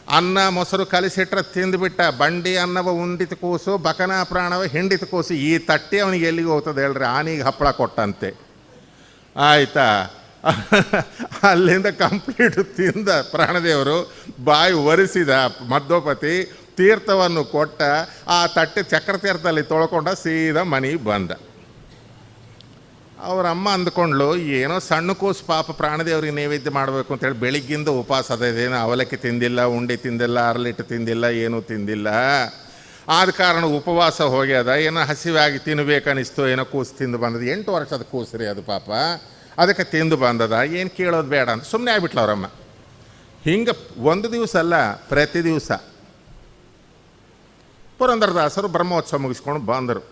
ಅನ್ನ ಮೊಸರು ಕಲಿಸಿಟ್ರೆ ತಿಂದುಬಿಟ್ಟ. ಬಂಡಿ ಅನ್ನವ ಉಂಡಿತ ಕೂಸು, ಬಕನ ಪ್ರಾಣವ ಹಿಂಡಿತ ಕೂಸು. ಈ ತಟ್ಟೆ ಅವನಿಗೆ ಎಲ್ಲಿಗೆ ಹೋಗ್ತದೆ ಹೇಳ್ರಿ, ಆನಿಗೆ ಹಪ್ಪಳ ಕೊಟ್ಟಂತೆ. ಆಯಿತಾ, ಅಲ್ಲಿಂದ ಕಂಪ್ಲೀಟ್ ತಿಂದ ಪ್ರಾಣದೇವರು. ಬಾಯಿ ಒರೆಸಿದ ಮಧ್ವಪತಿ, ತೀರ್ಥವನ್ನು ಕೊಟ್ಟ. ಆ ತಟ್ಟೆ ಚಕ್ರ ತೀರ್ಥದಲ್ಲಿ ತೊಳ್ಕೊಂಡ ಸೀದಾ ಮನೆಗೆ ಬಂದ. ಅವರಮ್ಮ ಅಂದ್ಕೊಂಡ್ಲು, ಏನೋ ಸಣ್ಣ ಕೂಸು ಪಾಪ ಪ್ರಾಣದೇವ್ರಿಗೆ ನೈವೇದ್ಯ ಮಾಡಬೇಕು ಅಂತೇಳಿ ಬೆಳಿಗ್ಗಿಂದ ಉಪವಾಸ ಅದೇನೋ ಅವಲಕ್ಕಿ ತಿಂದಿಲ್ಲ, ಉಂಡೆ ತಿಂದಿಲ್ಲ, ಅರಳಿಟ್ಟು ತಿಂದಿಲ್ಲ, ಏನೂ ತಿಂದಿಲ್ಲ. ಆದ ಕಾರಣ ಉಪವಾಸ ಹೋಗ್ಯದ. ಏನೋ ಹಸಿವಾಗಿ ತಿನ್ನಬೇಕನ್ನಿಸ್ತು, ಏನೋ ಕೂಸು ತಿಂದು ಬಂದದ್ದು. 8 ವರ್ಷದ ಕೂಸು ರೀ ಅದು ಪಾಪ. ಅದಕ್ಕೆ ತಿಂದು ಬಂದದ, ಏನು ಕೇಳೋದು ಬೇಡ ಅಂತ ಸುಮ್ಮನೆ ಆಗ್ಬಿಟ್ಲ ಅವರಮ್ಮ. ಹಿಂಗೆ ಒಂದು ದಿವಸ ಅಲ್ಲ, ಪ್ರತಿ ದಿವಸ ಪುರಂದರದಾಸರು ಬ್ರಹ್ಮೋತ್ಸವ ಮುಗಿಸ್ಕೊಂಡು ಬಂದರು.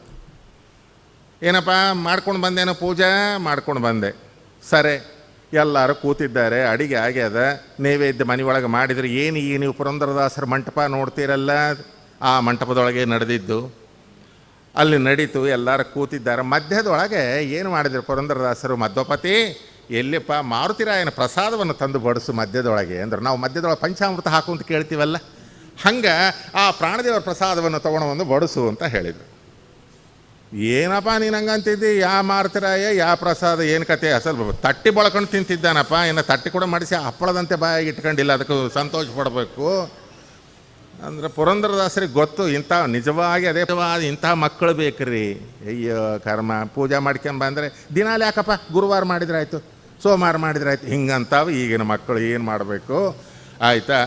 ಏನಪ್ಪ ಮಾಡ್ಕೊಂಡು ಬಂದೇನೋ, ಪೂಜೆ ಮಾಡ್ಕೊಂಡು ಬಂದೆ. ಸರಿ, ಎಲ್ಲರೂ ಕೂತಿದ್ದಾರೆ, ಅಡಿಗೆ ಆಗ್ಯದ, ನೈವೇದ್ಯ ಮನೆಯೊಳಗೆ ಮಾಡಿದ್ರು. ಏನು ಈ ನೀವು ಪುರಂದರದಾಸರ ಮಂಟಪ ನೋಡ್ತೀರಲ್ಲ, ಆ ಮಂಟಪದೊಳಗೆ ನಡೆದಿದ್ದು ಅಲ್ಲಿ ನಡೀತು. ಎಲ್ಲರೂ ಕೂತಿದ್ದಾರೆ. ಮಧ್ಯದೊಳಗೆ ಏನು ಮಾಡಿದ್ರು ಪುರಂದರದಾಸರು, ಮಧ್ವಪತಿ ಎಲ್ಲಿಪ್ಪ ಮಾರುತಿರಾಯನ ಪ್ರಸಾದವನ್ನು ತಂದು ಬಡಿಸು ಮಧ್ಯದೊಳಗೆ ಅಂದ್ರೆ. ನಾವು ಮಧ್ಯದೊಳಗೆ ಪಂಚಾಮೃತ ಹಾಕು ಅಂತ ಕೇಳ್ತೀವಲ್ಲ, ಹಂಗೆ ಆ ಪ್ರಾಣದೇವರ ಪ್ರಸಾದವನ್ನು ತೊಗೊಂಡು ಬಂದು ಬಡಿಸು ಅಂತ ಹೇಳಿದರು. ಏನಪ್ಪ ನೀನು ಹಂಗಂತಿದ್ದಿ, ಯಾ ಮಾರುತಿರಾಯ ಯಾ ಪ್ರಸಾದ ಏನು ಕತೆ, ಅಸಲು ತಟ್ಟಿ ಬಳಕೊಂಡು ತಿಂತಿದ್ದಾನಪ್ಪ, ಇನ್ನು ತಟ್ಟಿ ಕೂಡ ಮಾಡಿಸಿ ಹಪ್ಪಳದಂತೆ ಬಾಯಿಗೆ ಇಟ್ಕೊಂಡಿಲ್ಲ, ಅದಕ್ಕೆ ಸಂತೋಷ ಪಡಬೇಕು ಅಂದ್ರೆ. ಪುರಂದರದಾಸರಿಗೆ ಗೊತ್ತು, ಇಂಥ ನಿಜವಾಗಿ ಅದೇ ಇಂಥ ಮಕ್ಕಳು ಬೇಕ್ರಿ. ಅಯ್ಯೋ ಕರ್ಮ, ಪೂಜೆ ಮಾಡ್ಕೊಂಡು ಬಂದರೆ ದಿನಾಲು ಯಾಕಪ್ಪ, ಗುರುವಾರ ಮಾಡಿದ್ರಾಯ್ತು, ಸೋಮವಾರ ಮಾಡಿದ್ರಾಯ್ತು, ಹಿಂಗಂತಾವ ಈಗಿನ ಮಕ್ಕಳು. ಏನು ಮಾಡಬೇಕು ಆಯಿತಾ.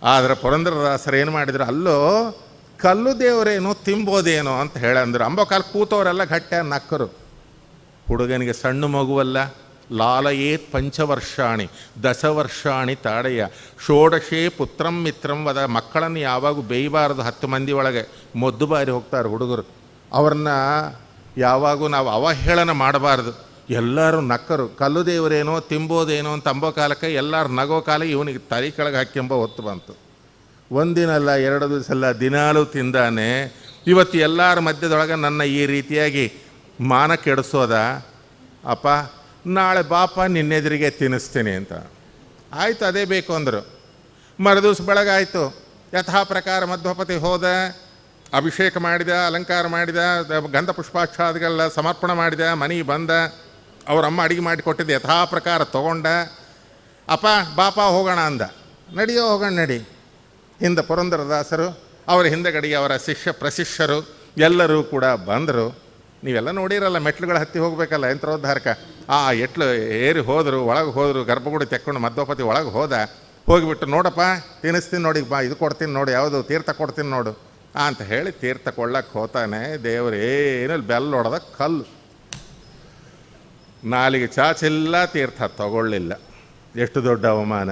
ಆದರೆ ಪುರಂದರದಾಸರು ಏನು ಮಾಡಿದ್ರು, ಅಲ್ಲೋ ಕಲ್ಲು ದೇವರೇನು ತಿಂಬೋದೇನೋ ಅಂತ ಹೇಳಂದ್ರು. ಅಂಬೋಕಾಲ ಕೂತವರೆಲ್ಲ ಗಟ್ಟ ನಕ್ಕರು. ಹುಡುಗನಿಗೆ ಸಣ್ಣ ಮಗುವಲ್ಲ, ಲಾಲಯೇತ್ ಪಂಚವರ್ಷಾಣಿ ದಶವರ್ಷಾಣಿ ತಾಡೆಯ ಷೋಡಶೇ ಪುತ್ರಂ ಮಿತ್ರಂ ವದ. ಮಕ್ಕಳನ್ನು ಯಾವಾಗೂ ಬೇಯಬಾರದು. 10 ಮಂದಿ ಒಳಗೆ ಮೊದ್ದು ಬಾರಿ ಹೋಗ್ತಾರೆ ಹುಡುಗರು. ಅವ್ರನ್ನ ಯಾವಾಗೂ ನಾವು ಅವಹೇಳನ ಮಾಡಬಾರ್ದು. ಎಲ್ಲರೂ ನಕ್ಕರು. ಕಲ್ಲು ದೇವರೇನೋ ತಿಂಬೋದೇನೋ ಅಂತ ಅಂಬೋ ಕಾಲಕ್ಕೆ ಎಲ್ಲರೂ ನಗೋ ಕಾಲ ಇವನಿಗೆ ತಲೆ ಕೆಳಗೆ ಹಾಕ್ಯಂಬ ಹೊತ್ತು ಬಂತು. ಒಂದಿನಲ್ಲ 2 ದಿವಸ ಅಲ್ಲ, ದಿನಾಲೂ ತಿಂದಾನೆ. ಇವತ್ತು ಎಲ್ಲರ ಮಧ್ಯದೊಳಗೆ ನನ್ನ ಈ ರೀತಿಯಾಗಿ ಮಾನ ಕೆಡಿಸೋದ. ಅಪ್ಪ ನಾಳೆ ಬಾಪ ನಿನ್ನೆದುರಿಗೆ ತಿನ್ನಿಸ್ತೀನಿ ಅಂತ. ಆಯಿತು, ಅದೇ ಬೇಕು ಅಂದರು. ಮರುದಿವ್ಸ ಬೆಳಗಾಯಿತು. ಯಥಾ ಪ್ರಕಾರ ಮಧ್ವಪತಿ ಹೋದ, ಅಭಿಷೇಕ ಮಾಡಿದ, ಅಲಂಕಾರ ಮಾಡಿದ, ಗಂಧ ಪುಷ್ಪಾಕ್ಷಾದಿಗೆಲ್ಲ ಸಮರ್ಪಣೆ ಮಾಡಿದ, ಮನೆಗೆ ಬಂದ. ಅವರಮ್ಮ ಅಡಿಗೆ ಮಾಡಿ ಕೊಟ್ಟಿದ್ದೆ ಯಥಾ ಪ್ರಕಾರ ತೊಗೊಂಡ. ಅಪ್ಪ ಬಾಪ ಹೋಗೋಣ ಅಂದ. ನಡಿಯೋ ಹೋಗೋಣ ನಡಿ. ಹಿಂದೆ ಪುರಂದರದಾಸರು, ಅವರ ಹಿಂದೆಗಡೆಗೆ ಅವರ ಶಿಷ್ಯ ಪ್ರಶಿಷ್ಯರು ಎಲ್ಲರೂ ಕೂಡ ಬಂದರು. ನೀವೆಲ್ಲ ನೋಡಿರಲ್ಲ, ಮೆಟ್ಲುಗಳು ಹತ್ತಿ ಹೋಗಬೇಕಲ್ಲ ಯಂತ್ರೋದ್ಧಾರಕ. ಎಟ್ಲು ಏರಿ ಹೋದರು, ಒಳಗೆ ಹೋದರು, ಗರ್ಭಗುಡಿ ತೆಕ್ಕೊಂಡು ಮಧ್ವಪತಿ ಒಳಗೆ ಹೋದ. ಹೋಗಿಬಿಟ್ಟು ನೋಡಪ್ಪ ತಿನ್ನಿಸ್ತೀನಿ ನೋಡಿ, ಬಾ ಇದು ಕೊಡ್ತೀನಿ ನೋಡು, ಯಾವುದು ತೀರ್ಥ ಕೊಡ್ತೀನಿ ನೋಡು ಅಂತ ಹೇಳಿ ತೀರ್ಥ ಕೊಳ್ಳಕ್ಕೆ ಹೋತಾನೆ. ದೇವರು ಏನು ಬೆಲ್ಲ ಹೊಡೆದ ಕಲ್ಲು, ನಾಲಿಗೆ ಚಾಚಿಲ್ಲ, ತೀರ್ಥ ತಗೊಳ್ಳಿಲ್ಲ. ಎಷ್ಟು ದೊಡ್ಡ ಅವಮಾನ.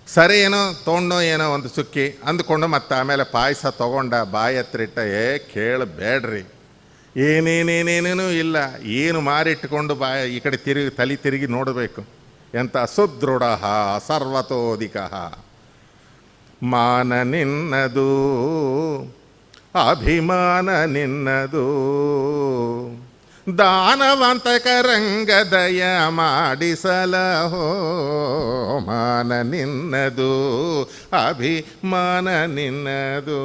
ಸರಿ ಏನೋ ತೊಗೊಂಡು ಏನೋ ಒಂದು ಸುಕ್ಕಿ ಅಂದ್ಕೊಂಡು ಮತ್ತೆ ಆಮೇಲೆ ಪಾಯಸ ತೊಗೊಂಡ, ಬಾಯಿ ಹತ್ರಿಟ್ಟ. ಕೇಳಬೇಡ್ರಿ, ಏನೇನೇನೇನೇನೂ ಇಲ್ಲ, ಏನು ಮಾರಿಟ್ಟುಕೊಂಡು ಈ ಕಡೆ ತಲೆ ತಿರುಗಿ ನೋಡಬೇಕು. ಎಂಥ ಸುದೃಢ ಸರ್ವತೋಧಿಕ. ಮಾನ ನಿನ್ನದು, ಅಭಿಮಾನ ನಿನ್ನದು, ದಾನವಂತಕರಂಗ ದಯ ಮಾಡಿಸಲಹೋ. ಮಾನ ನಿನ್ನದು, ಅಭಿಮಾನ ನಿನ್ನದು.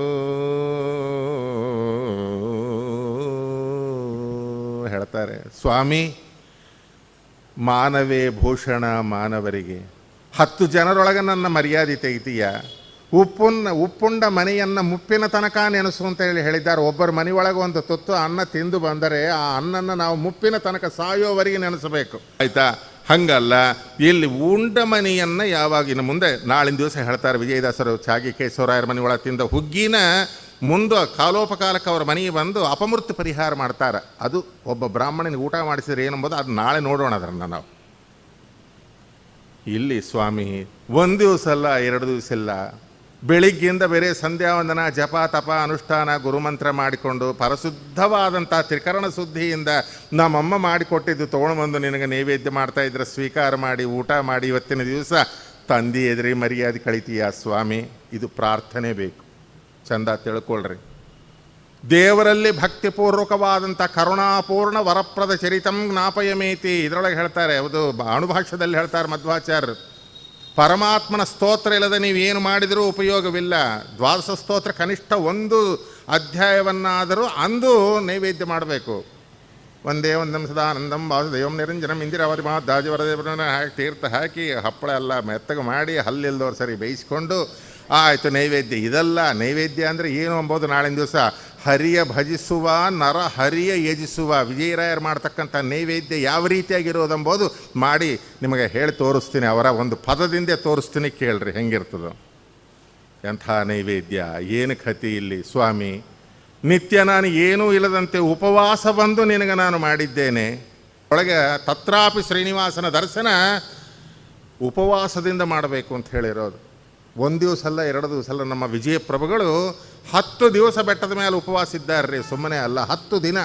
ಹೇಳ್ತಾರೆ ಸ್ವಾಮಿ, ಮಾನವೇ ಭೂಷಣ ಮಾನವರಿಗೆ. 10 ಜನರೊಳಗೆ ನನ್ನ ಮರ್ಯಾದೆ ತೆಗಿತೀಯ. ಉಪ್ಪುಂಡ ಮನೆಯನ್ನು ಮುಪ್ಪಿನ ತನಕ ನೆನೆಸು ಅಂತ ಹೇಳಿದ್ದಾರೆ. ಒಬ್ಬರ ಮನೆಯೊಳಗೆ ಒಂದು ತುತ್ತು ಅನ್ನ ತಿಂದು ಬಂದರೆ ಆ ಅನ್ನನ್ನು ನಾವು ಮುಪ್ಪಿನ ತನಕ ಸಾಯೋವರೆಗೆ ನೆನೆಸಬೇಕು, ಆಯಿತಾ? ಹಂಗಲ್ಲ, ಇಲ್ಲಿ ಉಂಡ ಮನೆಯನ್ನು ಯಾವಾಗಿನ ಮುಂದೆ ನಾಳಿನ ದಿವಸ ಹೇಳ್ತಾರೆ ವಿಜಯದಾಸರು, ಚಾಗಿ ಕೇಶವರಾಯರ ಮನೆಯೊಳಗೆ ತಿಂದ ಹುಗ್ಗಿನ ಮುಂದೆ ಕಾಲೋಪಕಾಲಕ್ಕೆ ಅವ್ರ ಮನೆಗೆ ಬಂದು ಅಪಮೃತ್ಯು ಪರಿಹಾರ ಮಾಡ್ತಾರೆ. ಅದು ಒಬ್ಬ ಬ್ರಾಹ್ಮಣನಿಗೆ ಊಟ ಮಾಡಿಸಿದ್ರೆ ಏನಂಬೋದು ಅದು ನಾಳೆ ನೋಡೋಣ ಅದನ್ನು ನಾವು. ಇಲ್ಲಿ ಸ್ವಾಮಿ 1 ದಿವಸ ಅಲ್ಲ, 2 ದಿವಸ ಇಲ್ಲ, ಬೆಳಿಗ್ಗೆಯಿಂದ ಬೇರೆ ಸಂಧ್ಯಾ ವಂದನ, ಜಪ ತಪ ಅನುಷ್ಠಾನ ಗುರುಮಂತ್ರ ಮಾಡಿಕೊಂಡು ಪರಶುದ್ಧವಾದಂಥ ತ್ರಿಕರಣ ಶುದ್ಧಿಯಿಂದ ನಮ್ಮಮ್ಮ ಮಾಡಿಕೊಟ್ಟಿದ್ದು ತೊಗೊಂಡ್ಬಂದು ನಿನಗೆ ನೈವೇದ್ಯ ಮಾಡ್ತಾಯಿದ್ರೆ ಸ್ವೀಕಾರ ಮಾಡಿ ಊಟ ಮಾಡಿ ಇವತ್ತಿನ ದಿವಸ ತಂದೆ ಎದುರಿ ಮರ್ಯಾದೆ ಕಳಿತೀಯ ಸ್ವಾಮಿ. ಇದು ಪ್ರಾರ್ಥನೆ ಬೇಕು, ಚಂದ ತಿಳ್ಕೊಳ್ರಿ. ದೇವರಲ್ಲಿ ಭಕ್ತಿಪೂರ್ವಕವಾದಂಥ ಕರುಣಾಪೂರ್ಣ ವರಪ್ರದ ಚರಿತಂ ಜ್ಞಾಪಯಮೇತಿ ಇದರೊಳಗೆ ಹೇಳ್ತಾರೆ. ಅದು ಅಣುಭಾಷ್ಯದಲ್ಲಿ ಹೇಳ್ತಾರೆ ಮಧ್ವಾಚಾರ್ಯರು. ಪರಮಾತ್ಮನ ಸ್ತೋತ್ರ ಇಲ್ಲದೆ ನೀವೇನು ಮಾಡಿದರೂ ಉಪಯೋಗವಿಲ್ಲ. 12 ಸ್ತೋತ್ರ ಕನಿಷ್ಠ 1 ಅಧ್ಯಾಯವನ್ನಾದರೂ ಅಂದು ನೈವೇದ್ಯ ಮಾಡಬೇಕು. ಒಂದೇ ಒಂದಂ ಸದಾನಂದಂ ವಾಸುದೇವಂ ನಿರಂಜನಂ ಇಂದಿರಾವತಿ ಮಹಾದಾಜಿವರದೇವರನ್ನ ಹಾಕಿ ತೀರ್ಥ ಹಾಕಿ ಹಪ್ಪಳ ಎಲ್ಲ ಮೆತ್ತಗೆ ಮಾಡಿ ಹಲ್ಲಿಲ್ದವ್ರು ಸರಿ ಬೇಯಿಸ್ಕೊಂಡು ಆಯಿತು ನೈವೇದ್ಯ. ಇದಲ್ಲ ನೈವೇದ್ಯ ಅಂದರೆ ಏನು ಅಂಬೋದು ನಾಳಿನ ದಿವಸ ಹರಿಯ ಭಜಿಸುವ ನರ ಹರಿಯ ಯಜಿಸುವ ವಿಜಯರಾಯರು ಮಾಡ್ತಕ್ಕಂಥ ನೈವೇದ್ಯ ಯಾವ ರೀತಿಯಾಗಿರೋದಂಬೋದು ಮಾಡಿ ನಿಮಗೆ ಹೇಳಿ ತೋರಿಸ್ತೀನಿ. ಅವರ ಒಂದು ಪದದಿಂದ ತೋರಿಸ್ತೀನಿ, ಕೇಳ್ರಿ ಹೆಂಗಿರ್ತದೋ. ಎಂಥ ನೈವೇದ್ಯ, ಏನು ಕಥೆ ಇಲ್ಲಿ ಸ್ವಾಮಿ. ನಿತ್ಯ ನಾನು ಏನೂ ಇಲ್ಲದಂತೆ ಉಪವಾಸ ಬಂದು ನಿನಗೆ ನಾನು ಮಾಡಿದ್ದೇನೆ. ಒಳಗೆ ತತ್ರಾಪಿ ಶ್ರೀನಿವಾಸನ ದರ್ಶನ ಉಪವಾಸದಿಂದ ಮಾಡಬೇಕು ಅಂತ ಹೇಳಿರೋದು. 1 ದಿವಸ ಅಲ್ಲ, 2 ದಿವಸ ಅಲ್ಲ. ನಮ್ಮ ವಿಜಯಪ್ರಭುಗಳು 10 ದಿವಸ ಬೆಟ್ಟದ ಮೇಲೆ ಉಪವಾಸ ಇದ್ದಾರ್ರಿ, ಸುಮ್ಮನೆ ಅಲ್ಲ. 10 ದಿನ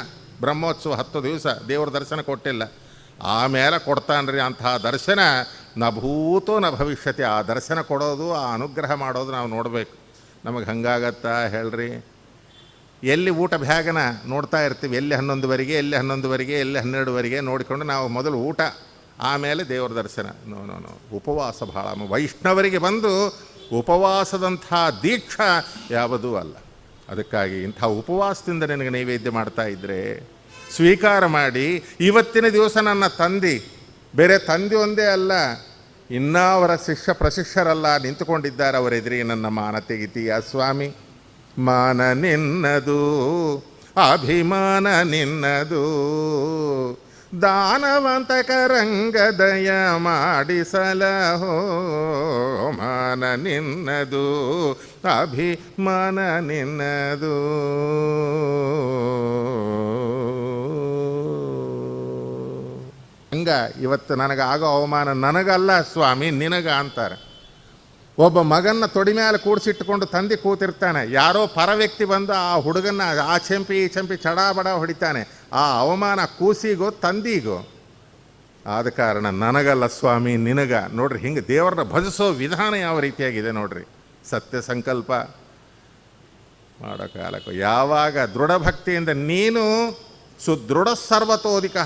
ಬ್ರಹ್ಮೋತ್ಸವ, 10 ದಿವಸ ದೇವ್ರ ದರ್ಶನ ಕೊಟ್ಟಿಲ್ಲ. ಆಮೇಲೆ ಕೊಡ್ತಾನ್ರಿ ಅಂತಹ ದರ್ಶನ. ನ ಭೂತೋ ನ ಭವಿಷ್ಯತಿ. ಆ ದರ್ಶನ ಕೊಡೋದು, ಆ ಅನುಗ್ರಹ ಮಾಡೋದು ನಾವು ನೋಡಬೇಕು. ನಮಗೆ ಹಂಗಾಗತ್ತಾ ಹೇಳ್ರಿ? ಎಲ್ಲಿ ಊಟ ಬ್ಯಾಗನ ನೋಡ್ತಾ ಇರ್ತೀವಿ, ಎಲ್ಲಿ 11ವರೆಗೆ, ಎಲ್ಲಿ 11ವರೆಗೆ, ಎಲ್ಲಿ 12ವರೆಗೆ ನೋಡಿಕೊಂಡು ನಾವು ಮೊದಲು ಊಟ, ಆಮೇಲೆ ದೇವ್ರ ದರ್ಶನ. ನೋ ಉಪವಾಸ ಭಾಳ. ವೈಷ್ಣವರಿಗೆ ಬಂದು ಉಪವಾಸದಂಥ ದೀಕ್ಷಾ ಯಾವುದೂ ಅಲ್ಲ. ಅದಕ್ಕಾಗಿ ಇಂಥ ಉಪವಾಸದಿಂದ ನಿನಗೆ ನೈವೇದ್ಯ ಮಾಡ್ತಾ ಇದ್ದರೆ ಸ್ವೀಕಾರ ಮಾಡಿ. ಇವತ್ತಿನ ದಿವಸ ನನ್ನ ತಂದೆ, ಬೇರೆ ತಂದೆ ಒಂದೇ ಅಲ್ಲ, ಇನ್ನೂ ಅವರ ಶಿಷ್ಯ ಪ್ರಶಿಷ್ಯರೆಲ್ಲ ನಿಂತುಕೊಂಡಿದ್ದಾರೆ. ಅವರ ಎದುರಿಗೆ ನನ್ನ ಮಾನ ತೆಗಿತೀಯ ಸ್ವಾಮಿ. ಮಾನ ನಿನ್ನದು, ಅಭಿಮಾನ ನಿನ್ನದು, ದಾನವಂತಕರಂಗ ದಯ ಮಾಡಿಸಲಹೋ. ಮಾನ ನಿನ್ನದು, ಅಭಿಮಾನ ನಿನ್ನದು. ಹಂಗ ಇವತ್ತು ನನಗಾಗೋ ಅವಮಾನ ನನಗಲ್ಲ ಸ್ವಾಮಿ, ನಿನಗ ಅಂತಾರೆ. ಒಬ್ಬ ಮಗನ್ನ ತೊಡಿ ಮೇಲೆ ಕೂಡಿಸಿಟ್ಟುಕೊಂಡು ತಂದೆ ಕೂತಿರ್ತಾನೆ. ಯಾರೋ ಪರ ವ್ಯಕ್ತಿ ಬಂದು ಆ ಹುಡುಗನ್ನ ಆ ಚೆಂಪಿ ಈ ಚೆಂಪಿ ಚಡಾಬಡ ಹೊಡಿತಾನೆ. ಆ ಅವಮಾನ ಕೂಸಿಗೋ ತಂದಿಗೋ. ಆದ ಕಾರಣ ನನಗಲ್ಲ ಸ್ವಾಮಿ, ನಿನಗ. ನೋಡ್ರಿ ಹಿಂಗೆ ದೇವರನ್ನ ಭಜಿಸೋ ವಿಧಾನ ಯಾವ ರೀತಿಯಾಗಿದೆ ನೋಡ್ರಿ. ಸತ್ಯ ಸಂಕಲ್ಪ ಮಾಡೋ ಕಾಲಕ್ಕೂ ಯಾವಾಗ ದೃಢಭಕ್ತಿಯಿಂದ ನೀನು ಸುದೃಢ ಸರ್ವತೋಧಿಕ.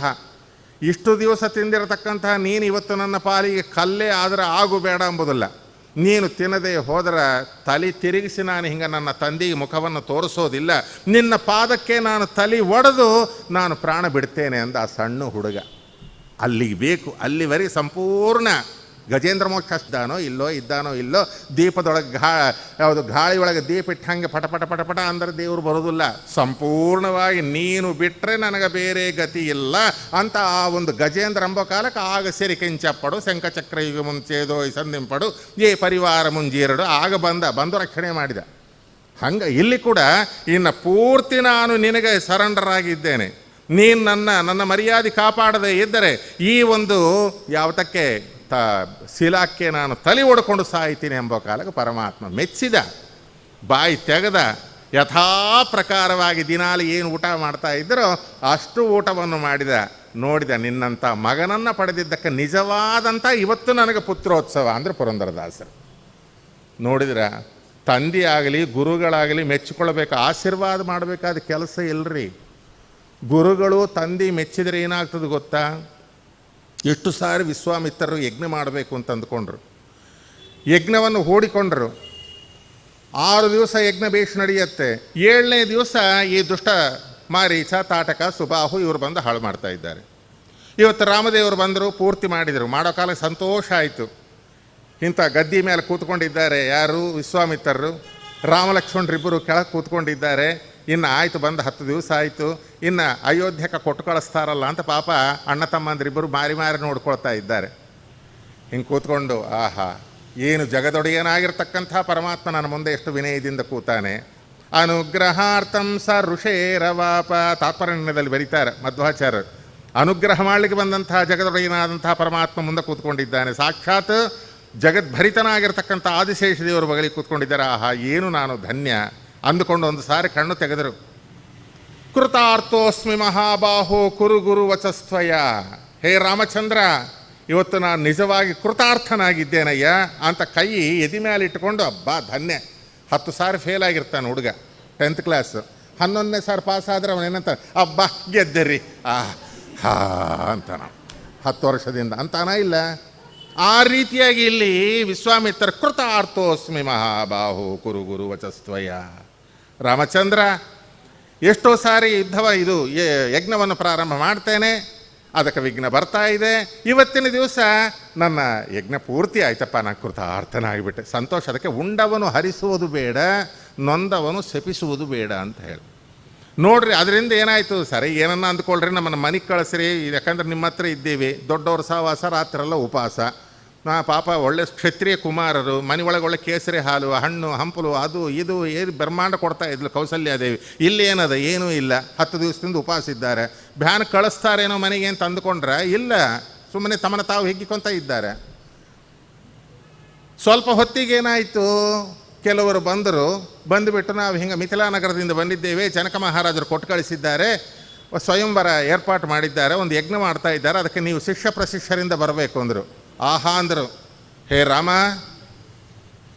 ಇಷ್ಟು ದಿವಸ ತಿಂದಿರತಕ್ಕಂತಹ ನೀನು ಇವತ್ತು ನನ್ನ ಪಾಲಿಗೆ ಕಲ್ಲೇ ಆದರೆ ಆಗು ಬೇಡ ಎಂಬುದಲ್ಲ. ನೀನು ತಿನ್ನದೆ ಹೋದರೆ ತಲೆ ತಿರುಗಿಸಿ ನಾನು ಹಿಂಗೆ ನನ್ನ ತಂದೆಗೆ ಮುಖವನ್ನು ತೋರಿಸೋದಿಲ್ಲ, ನಿನ್ನ ಪಾದಕ್ಕೆ ನಾನು ತಲೆ ಒಡೆದು ನಾನು ಪ್ರಾಣ ಬಿಡ್ತೇನೆ ಅಂದ ಆ ಸಣ್ಣ ಹುಡುಗ. ಅಲ್ಲಿಗೆ ಬೇಕು, ಅಲ್ಲಿವರೆಗೆ ಸಂಪೂರ್ಣ ಗಜೇಂದ್ರ ಮೋಕ್ಷ ಇದ್ದಾನೋ ಇಲ್ಲೋ ದೀಪದೊಳಗೆ ಯಾವುದು ಗಾಳಿ ಒಳಗೆ ದೀಪ ಇಟ್ಟಂಗೆ ಪಟ ಪಟ ಪಟ ಪಟ ಅಂದರೆ ದೇವರು ಬರೋದಿಲ್ಲ. ಸಂಪೂರ್ಣವಾಗಿ ನೀನು ಬಿಟ್ಟರೆ ನನಗೆ ಬೇರೆ ಗತಿ ಇಲ್ಲ ಅಂತ ಆ ಒಂದು ಗಜೇಂದ್ರ ಎಂಬ ಕಾಲಕ್ಕೆ ಆಗ ಸೆರಿ ಕೆಂಚಪ್ಪಡು ಶಂಖಚಕ್ರ ಯುಗ ಮುಂಚೇದೋ ಸಂದಿಂಪಡು ಏ ಪರಿವಾರ ಮುಂಜೀರಡು ಆಗ ಬಂದು ರಕ್ಷಣೆ ಮಾಡಿದ. ಹಂಗೆ ಇಲ್ಲಿ ಕೂಡ ಇನ್ನು ಪೂರ್ತಿ ನಾನು ನಿನಗೆ ಸರೆಂಡರ್ ಆಗಿದ್ದೇನೆ, ನೀನು ನನ್ನ ಮರ್ಯಾದೆ ಕಾಪಾಡದೇ ಇದ್ದರೆ ಈ ಒಂದು ಯಾವತ್ತಕ್ಕೆ ಶಿಲಾಕ್ಕೆ ನಾನು ತಲೆ ಒಡ್ಕೊಂಡು ಸಾಯ್ತೀನಿ ಎಂಬ ಕಾಲಕ್ಕೆ ಪರಮಾತ್ಮ ಮೆಚ್ಚಿದ, ಬಾಯಿ ತೆಗೆದ. ಯಥಾ ಪ್ರಕಾರವಾಗಿ ದಿನಾಲಿ ಏನು ಊಟ ಮಾಡ್ತಾ ಇದ್ದರೋ ಅಷ್ಟು ಊಟವನ್ನು ಮಾಡಿದ. ನೋಡಿದ, ನಿನ್ನಂಥ ಮಗನನ್ನು ಪಡೆದಿದ್ದಕ್ಕೆ ನಿಜವಾದಂಥ ಇವತ್ತು ನನಗೆ ಪುತ್ರೋತ್ಸವ ಅಂದರೆ ಪುರಂದರದಾಸರು. ನೋಡಿದ್ರ, ತಂದೆ ಆಗಲಿ ಗುರುಗಳಾಗಲಿ ಮೆಚ್ಚಿಕೊಳ್ಬೇಕು, ಆಶೀರ್ವಾದ ಮಾಡಬೇಕಾದ ಕೆಲಸ ಇಲ್ಲರಿ. ಗುರುಗಳು ತಂದೆ ಮೆಚ್ಚಿದರೆ ಏನಾಗ್ತದೆ ಗೊತ್ತಾ? ಎಷ್ಟು ಸಾರಿ ವಿಶ್ವಾಮಿತ್ರರು ಯಜ್ಞ ಮಾಡಬೇಕು ಅಂತ ಅಂದ್ಕೊಂಡ್ರು, ಯಜ್ಞವನ್ನು ಹೂಡಿಕೊಂಡ್ರು. 6 ದಿವಸ ಯಜ್ಞ ಬೇಷ್ ನಡೆಯುತ್ತೆ. 7ನೇ ದಿವಸ ಈ ದುಷ್ಟ ಮಾರೀಚ, ತಾಟಕ, ಸುಬಾಹು ಇವರು ಬಂದು ಹಾಳು ಮಾಡ್ತಾ ಇದ್ದಾರೆ. ಇವತ್ತು ರಾಮದೇವರು ಬಂದರು, ಪೂರ್ತಿ ಮಾಡಿದರು. ಮಾಡೋ ಕಾಲಕ್ಕೆ ಸಂತೋಷ ಆಯಿತು. ಇಂಥ ಗದ್ದಿ ಮೇಲೆ ಕೂತ್ಕೊಂಡಿದ್ದಾರೆ ಯಾರು? ವಿಶ್ವಾಮಿತ್ರರು. ರಾಮಲಕ್ಷ್ಮಣರಿಬ್ಬರು ಕೆಳಗೆ ಕೂತ್ಕೊಂಡಿದ್ದಾರೆ. ಇನ್ನು ಆಯಿತು, ಬಂದು 10 ದಿವಸ ಆಯಿತು, ಇನ್ನು ಅಯೋಧ್ಯಕ್ಕೆ ಕೊಟ್ಟು ಕಳಿಸ್ತಾರಲ್ಲ ಅಂತ ಪಾಪ ಅಣ್ಣ ತಮ್ಮಂದ್ರಿಬ್ಬರು ಮಾರಿ ನೋಡ್ಕೊಳ್ತಾ ಇದ್ದಾರೆ. ಹಿಂಗೆ ಕೂತ್ಕೊಂಡು, ಆಹಾ, ಏನು ಜಗದೊಡೆಯನಾಗಿರ್ತಕ್ಕಂಥ ಪರಮಾತ್ಮ ನನ್ನ ಮುಂದೆ ಎಷ್ಟು ವಿನಯದಿಂದ ಕೂತಾನೆ. ಅನುಗ್ರಹಾರ್ಥಂ ಸ ಋಷೇರವಾಪ ತಾತ್ಪರ್ಯದಲ್ಲಿ ಬರೀತಾರೆ ಮಧ್ವಾಚಾರ್ಯರು. ಅನುಗ್ರಹ ಮಾಡಲಿಕ್ಕೆ ಬಂದಂತಹ ಜಗದೊಡೆಯನಾದಂತಹ ಪರಮಾತ್ಮ ಮುಂದೆ ಕೂತ್ಕೊಂಡಿದ್ದಾನೆ. ಸಾಕ್ಷಾತ್ ಜಗದ್ಭರಿತನಾಗಿರ್ತಕ್ಕಂಥ ಆದಿಶೇಷ ದೇವರು ಬಗಲಿಗೆ ಕೂತ್ಕೊಂಡಿದ್ದಾರೆ. ಆಹಾ, ಏನು ನಾನು ಧನ್ಯ ಅಂದುಕೊಂಡು ಒಂದು ಸಾರಿ ಕಣ್ಣು ತೆಗೆದರು. ಕೃತಾರ್ಥೋಸ್ಮಿ ಮಹಾಬಾಹೋ ಕುರು ಗುರು ವಚಸ್ತ್ವಯ. ಹೇ ರಾಮಚಂದ್ರ, ಇವತ್ತು ನಾನು ನಿಜವಾಗಿ ಕೃತಾರ್ಥನಾಗಿದ್ದೇನಯ್ಯ ಅಂತ ಕೈ ಎದಿ ಮೇಲೆ ಇಟ್ಟುಕೊಂಡು, ಅಬ್ಬಾ ಧನ್ಯ. 10 ಸಾರಿ ಫೇಲ್ ಆಗಿರ್ತಾನೆ ಹುಡುಗ, 10th ಕ್ಲಾಸ್. 11ನೇ ಸಾರಿ ಪಾಸ್ ಆದರೆ ಅವನೇನಂತ, ಅಬ್ಬಾ ಗೆದ್ದರಿ ಹಾ ಅಂತಾನ. 10 ವರ್ಷದಿಂದ ಅಂತಾನ ಇಲ್ಲ. ಆ ರೀತಿಯಾಗಿ ಇಲ್ಲಿ ವಿಶ್ವಾಮಿತ್ರ ಕೃತಾರ್ಥೋಸ್ಮಿ ಮಹಾಬಾಹು ಕುರು ಗುರು ವಚಸ್ತ್ವಯ. ರಾಮಚಂದ್ರ, ಎಷ್ಟೋ ಸಾರಿ ಇದು ಯಜ್ಞವನ್ನು ಪ್ರಾರಂಭ ಮಾಡ್ತೇನೆ, ಅದಕ್ಕೆ ವಿಘ್ನ ಬರ್ತಾ ಇದೆ. ಇವತ್ತಿನ ದಿವಸ ನನ್ನ ಯಜ್ಞ ಪೂರ್ತಿ ಆಯ್ತಪ್ಪ, ನಾನು ಕೃತಾರ್ಥನಾಗಿಬಿಟ್ಟೆ. ಸಂತೋಷ. ಅದಕ್ಕೆ ಉಂಡವನು ಹರಿಸುವುದು ಬೇಡ, ನೊಂದವನು ಶಪಿಸುವುದು ಬೇಡ ಅಂತ ಹೇಳಿ. ನೋಡ್ರಿ, ಅದರಿಂದ ಏನಾಯಿತು? ಸರಿ, ಏನನ್ನ ಅಂದ್ಕೊಳ್ರಿ, ನಮ್ಮನ್ನು ಮನೆಗೆ ಕಳಿಸ್ರಿ, ಯಾಕಂದ್ರೆ ನಿಮ್ಮ ಹತ್ರ ಇದ್ದೀವಿ. ದೊಡ್ಡವ್ರ ಸಹವಾಸ, ರಾತ್ರೆಲ್ಲ ಉಪವಾಸ. ಪಾಪ ಒಳ್ಳೆ ಕ್ಷತ್ರಿಯ ಕುಮಾರರು, ಮನೆ ಒಳಗೆ ಕೇಸರಿ ಹಾಲು, ಹಣ್ಣು ಹಂಪಲು, ಅದು ಇದು ಏನು ಬ್ರಹ್ಮಾಂಡ ಕೊಡ್ತಾ ಇದ್ಲು ಕೌಸಲ್ಯಾದೇವಿ. ಇಲ್ಲಿ ಏನದ? ಏನೂ ಇಲ್ಲ. 10 ದಿವಸದಿಂದ ಉಪವಾಸ ಇದ್ದಾರೆ. ಭ್ಯಾನ್ ಕಳಿಸ್ತಾರೇನೋ ಮನೆಗೆ ಅಂತ ಅಂದುಕೊಂಡ್ರೆ ಇಲ್ಲ, ಸುಮ್ಮನೆ ತಮ್ಮನ್ನು ತಾವು ಹಿಗ್ಗಿಕೊಂತ ಇದ್ದಾರೆ. ಸ್ವಲ್ಪ ಹೊತ್ತಿಗೇನಾಯಿತು, ಕೆಲವರು ಬಂದುಬಿಟ್ಟು ನಾವು ಹಿಂಗೆ ಮಿಥಿಲಾ ನಗರದಿಂದ ಬಂದಿದ್ದೇವೆ, ಜನಕ ಮಹಾರಾಜರು ಕೊಟ್ಟು ಕಳಿಸಿದ್ದಾರೆ, ಸ್ವಯಂವರ ಏರ್ಪಾಟು ಮಾಡಿದ್ದಾರೆ, ಒಂದು ಯಜ್ಞ ಮಾಡ್ತಾ ಇದ್ದಾರೆ, ಅದಕ್ಕೆ ನೀವು ಶಿಷ್ಯ ಪ್ರಶಿಷ್ಯರಿಂದ ಬರಬೇಕು ಅಂದರು. ಆಹಾ ಅಂದರು. ಹೇ ರಾಮ,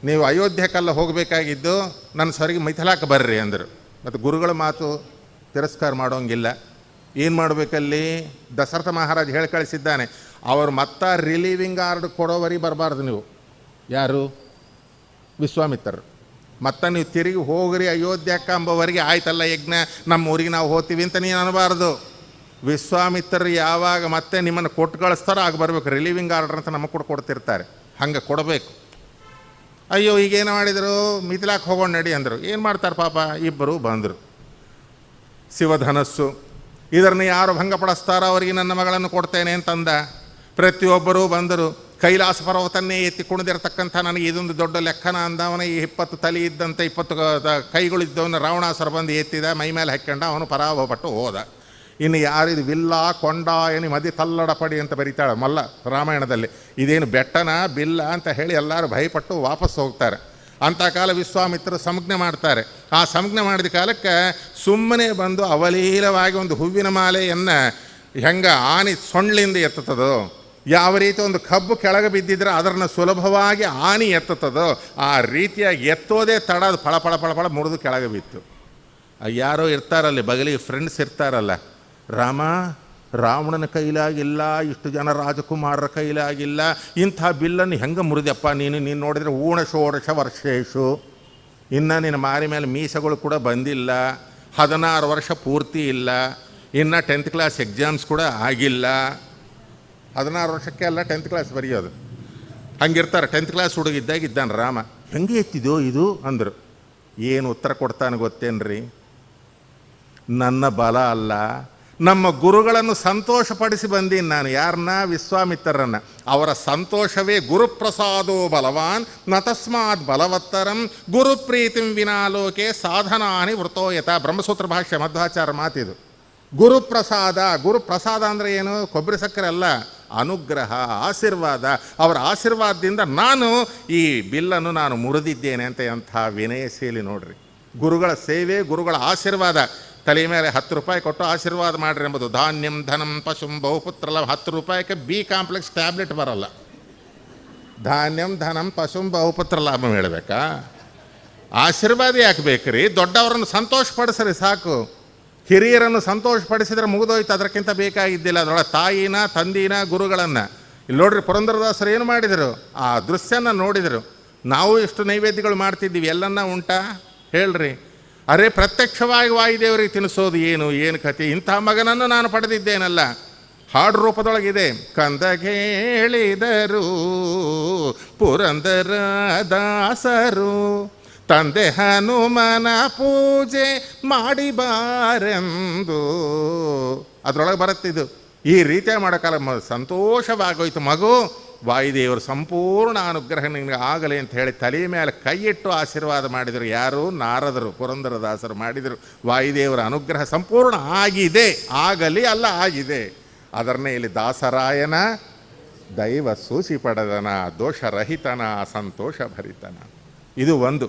ನೀವು ಅಯೋಧ್ಯೆಗೆಲ್ಲ ಹೋಗಬೇಕಾಗಿದ್ದು, ನನ್ನ ಸರಿಗೆ ಮಿಥಿಲಾಕ್ಕೆ ಬರ್ರಿ ಅಂದರು. ಮತ್ತು ಗುರುಗಳ ಮಾತು ತಿರಸ್ಕಾರ ಮಾಡೋಂಗಿಲ್ಲ. ಏನು ಮಾಡಬೇಕಲ್ಲಿ? ದಶರಥ ಮಹಾರಾಜ ಹೇಳಿ ಕಳಿಸಿದ್ದಾನೆ, ಅವರು ಮತ್ತೆ ರಿಲೀವಿಂಗ್ ಆರ್ಡ್ ಕೊಡೋವರೆಗೆ ಬರಬಾರ್ದು ನೀವು. ಯಾರು? ವಿಶ್ವಾಮಿತ್ರರು. ಮತ್ತು ನೀವು ತಿರುಗಿ ಹೋಗ್ರಿ ಅಯೋಧ್ಯಕ್ಕೆ ಅಂಬೋವರೆಗೆ, ಆಯ್ತಲ್ಲ ಯಜ್ಞ, ನಮ್ಮ ಊರಿಗೆ ನಾವು ಹೋಗ್ತೀವಿ ಅಂತ ನೀನು ಅನ್ನಬಾರ್ದು. ವಿಶ್ವಾಮಿತ್ರರು ಯಾವಾಗ ಮತ್ತೆ ನಿಮ್ಮನ್ನು ಕೊಟ್ಟು ಕಳಿಸ್ತಾರೋ ಆಗ ಬರಬೇಕು. ರಿಲೀವಿಂಗ್ ಆರ್ಡರ್ ಅಂತ ನಮಗೆ ಕೂಡ ಕೊಡ್ತಿರ್ತಾರೆ, ಹಂಗೆ ಕೊಡಬೇಕು. ಅಯ್ಯೋ, ಈಗೇನು ಮಾಡಿದರು? ಮಿಥಿಲಾಕ್ಕೆ ಹೋಗೋಣ ನಡಿ ಅಂದರು. ಏನು ಮಾಡ್ತಾರೆ ಪಾಪ, ಇಬ್ಬರು ಬಂದರು. ಶಿವಧನಸ್ಸು, ಇದನ್ನು ಯಾರು ಭಂಗಪಡಿಸ್ತಾರೋ ಅವರಿಗೆ ನನ್ನ ಮಗಳನ್ನು ಕೊಡ್ತೇನೆ ಅಂತಂದ. ಪ್ರತಿಯೊಬ್ಬರೂ ಬಂದರು. ಕೈಲಾಸ ಪರ್ವತನ್ನೇ ಎತ್ತಿ ಕುಣಿದಿರ್ತಕ್ಕಂಥ ನನಗೆ ಇದೊಂದು ದೊಡ್ಡ ಲೆಕ್ಕನ ಅಂದವನ. ಈ 20 ತಲೆ ಇದ್ದಂತೆ 20 ಕೈಗಳಿದ್ದವನು ರಾವಣಾಸುರ ಬಂದು ಎತ್ತಿದ, ಮೈ ಮೇಲೆ ಹಾಕ್ಕೊಂಡ, ಅವನು ಪರಾಭವಪಟ್ಟು ಹೋದ. ಇನ್ನು ಯಾರಿದು ವಿಲ್ಲ ಕೊಂಡ ಏನಿ ಮದಿ ತಲ್ಲಡ ಪಡಿ ಅಂತ ಬರೀತಾಳೆ ಮಲ್ಲ ರಾಮಾಯಣದಲ್ಲಿ. ಇದೇನು ಬೆಟ್ಟನ ಬಿಲ್ಲ ಅಂತ ಹೇಳಿ ಎಲ್ಲರೂ ಭಯಪಟ್ಟು ವಾಪಸ್ ಹೋಗ್ತಾರೆ. ಅಂಥ ಕಾಲ ವಿಶ್ವಾಮಿತ್ರರು ಸಂಜ್ಞೆ ಮಾಡ್ತಾರೆ. ಆ ಸಂಜ್ಞೆ ಮಾಡಿದ ಕಾಲಕ್ಕೆ ಸುಮ್ಮನೆ ಬಂದು ಅವಲೀಲವಾಗಿ ಒಂದು ಹೂವಿನ ಮಾಲೆಯನ್ನು ಹೆಂಗೆ ಆನೆ ಸೊಳ್ಳಿಂದ ಎತ್ತುತ್ತದೋ, ಯಾವ ರೀತಿ ಒಂದು ಕಬ್ಬು ಕೆಳಗೆ ಬಿದ್ದಿದ್ರೆ ಅದನ್ನು ಸುಲಭವಾಗಿ ಆನೆ ಎತ್ತುತ್ತದೋ, ಆ ರೀತಿಯಾಗಿ ಎತ್ತೋದೇ ತಡ, ಅದು ಫಳ ಫಳ ಫಳ ಫಳ ಮುರಿದು ಕೆಳಗೆ ಬಿತ್ತು. ಯಾರೋ ಇರ್ತಾರಲ್ಲಿ ಬಗಲಿಗೆ ಫ್ರೆಂಡ್ಸ್ ಇರ್ತಾರಲ್ಲ, ರಾಮ ರಾವಣನ ಕೈಲಾಗಿಲ್ಲ, ಇಷ್ಟು ಜನ ರಾಜಕುಮಾರರ ಕೈಲಾಗಿಲ್ಲ. ಇಂಥ ಬಿಲ್ಲನ್ನು ಹೆಂಗೆ ಮುರಿದಪ್ಪ ನೀನು ನೋಡಿದರೆ ಊಣಷೋಡಶ ವರ್ಷೇಶು, ಇನ್ನು ನಿನ್ನ ಮಾರಿ ಮೇಲೆ ಮೀಸಗಳು ಕೂಡ ಬಂದಿಲ್ಲ, 16 ವರ್ಷ ಪೂರ್ತಿ ಇಲ್ಲ, ಇನ್ನು 10th ಕ್ಲಾಸ್ ಎಕ್ಸಾಮ್ಸ್ ಕೂಡ ಆಗಿಲ್ಲ. 16 ವರ್ಷಕ್ಕೆ ಅಲ್ಲ 10th ಕ್ಲಾಸ್ ಬರೆಯೋದು. ಹಂಗಿರ್ತಾರೆ. 10th ಕ್ಲಾಸ್ ಹುಡುಗಿದ್ದಾಗ ಇದ್ದಾನೆ ರಾಮ. ಹೆಂಗೆ ಎತ್ತಿದೋ ಇದು ಅಂದರು. ಏನು ಉತ್ತರ ಕೊಡ್ತಾನೆ ಗೊತ್ತೇನ್ರಿ? ನನ್ನ ಬಲ ಅಲ್ಲ, ನಮ್ಮ ಗುರುಗಳನ್ನು ಸಂತೋಷಪಡಿಸಿ ಬಂದೀನಿ ನಾನು. ಯಾರನ್ನ? ವಿಶ್ವಾಮಿತ್ರರನ್ನು. ಅವರ ಸಂತೋಷವೇ ಗುರುಪ್ರಸಾದೋ ಬಲವಾನ್ ನ ತಸ್ಮಾತ್ ಬಲವತ್ತರಂ ಗುರುಪ್ರೀತಿಂ ವಿನಾಲೋಕೆ ಸಾಧನಾನಿ ವೃತೋಯತ. ಬ್ರಹ್ಮಸೂತ್ರ ಭಾಷ್ಯ ಮಧ್ವಾಚಾರ್ಯ ಮಾತಿದು. ಗುರುಪ್ರಸಾದ ಅಂದರೆ ಏನು? ಕೊಬ್ಬರಿ ಸಕ್ಕರೆ ಅಲ್ಲ, ಅನುಗ್ರಹ, ಆಶೀರ್ವಾದ. ಅವರ ಆಶೀರ್ವಾದದಿಂದ ನಾನು ಈ ಬಿಲ್ಲನ್ನು ನಾನು ಮುರಿದಿದ್ದೇನೆ ಅಂತ. ಅಂಥ ವಿನಯಶೀಲಿ ನೋಡ್ರಿ. ಗುರುಗಳ ಸೇವೆ, ಗುರುಗಳ ಆಶೀರ್ವಾದ. ತಲೆ ಮೇಲೆ 10 ರೂಪಾಯಿ ಕೊಟ್ಟು ಆಶೀರ್ವಾದ ಮಾಡ್ರಿ ಎಂಬುದು. ಧಾನ್ಯಂ ಧನಂ ಪಶುಂ ಬಹುಪುತ್ರಲ. 10 ರೂಪಾಯಿಗೆ ಬಿ ಕಾಂಪ್ಲೆಕ್ಸ್ ಟ್ಯಾಬ್ಲೆಟ್ ಬರಲ್ಲ. ಧಾನ್ಯಂ ಧನಂ ಪಶುಂ ಬಹುಪುತ್ರ ಲಾಭ ಹೇಳಬೇಕಾ? ಆಶೀರ್ವಾದ ಯಾಕೆ ಬೇಕ್ರಿ? ದೊಡ್ಡವರನ್ನು ಸಂತೋಷಪಡಿಸ್ರಿ ಸಾಕು. ಹಿರಿಯರನ್ನು ಸಂತೋಷಪಡಿಸಿದ್ರೆ ಮುಗಿದೋಯ್ತು, ಅದಕ್ಕಿಂತ ಬೇಕಾಗಿದ್ದಿಲ್ಲ. ಅದರೊಳಗೆ ತಾಯಿನ, ತಂದಿನ, ಗುರುಗಳನ್ನು. ಇಲ್ಲಿ ನೋಡ್ರಿ, ಪುರಂದರದಾಸರು ಏನು ಮಾಡಿದರು? ಆ ದೃಶ್ಯನ ನೋಡಿದರು. ನಾವು ಎಷ್ಟು ನೈವೇದ್ಯಗಳು ಮಾಡ್ತಿದ್ದೀವಿ, ಎಲ್ಲನ್ನ ಉಂಟಾ ಹೇಳ್ರಿ? ಅರೆ, ಪ್ರತ್ಯಕ್ಷವಾಗಿ ವಾಯುದೇವರಿಗೆ ತಿನ್ನಿಸೋದು ಏನು ಕಥೆ? ಇಂಥ ಮಗನನ್ನು ನಾನು ಪಡೆದಿದ್ದೇನಲ್ಲ. ಹಾಡು ರೂಪದೊಳಗಿದೆ. ಕಂದ ಕೇಳಿದರು ಪುರಂದರ ದಾಸರು, ತಂದೆ ಹನುಮನ ಪೂಜೆ ಮಾಡಿ ಬಾರೆಂದು. ಅದರೊಳಗೆ ಬರುತ್ತಿದ್ದು. ಈ ರೀತಿಯ ಮಾಡೋಕ್ಕಲ್ಲ. ಸಂತೋಷವಾಗೋಯ್ತು ಮಗು. ವಾಯುದೇವರು ಸಂಪೂರ್ಣ ಅನುಗ್ರಹ ನಿನಗೆ ಆಗಲಿ ಅಂತ ಹೇಳಿ ತಲೆ ಮೇಲೆ ಕೈ ಇಟ್ಟು ಆಶೀರ್ವಾದ ಮಾಡಿದರು. ಯಾರು? ನಾರದರು. ಪುರಂದರದಾಸರು ಮಾಡಿದರು. ವಾಯುದೇವರ ಅನುಗ್ರಹ ಸಂಪೂರ್ಣ ಆಗಿದೆ. ಆಗಲಿ ಅಲ್ಲ, ಆಗಿದೆ. ಅದನ್ನೇ ಇಲ್ಲಿ ದಾಸರಾಯನ ದೈವ ಸೂಸಿ ಪಡೆದನ, ದೋಷರಹಿತನ, ಸಂತೋಷ ಭರಿತನ. ಇದು ಒಂದು.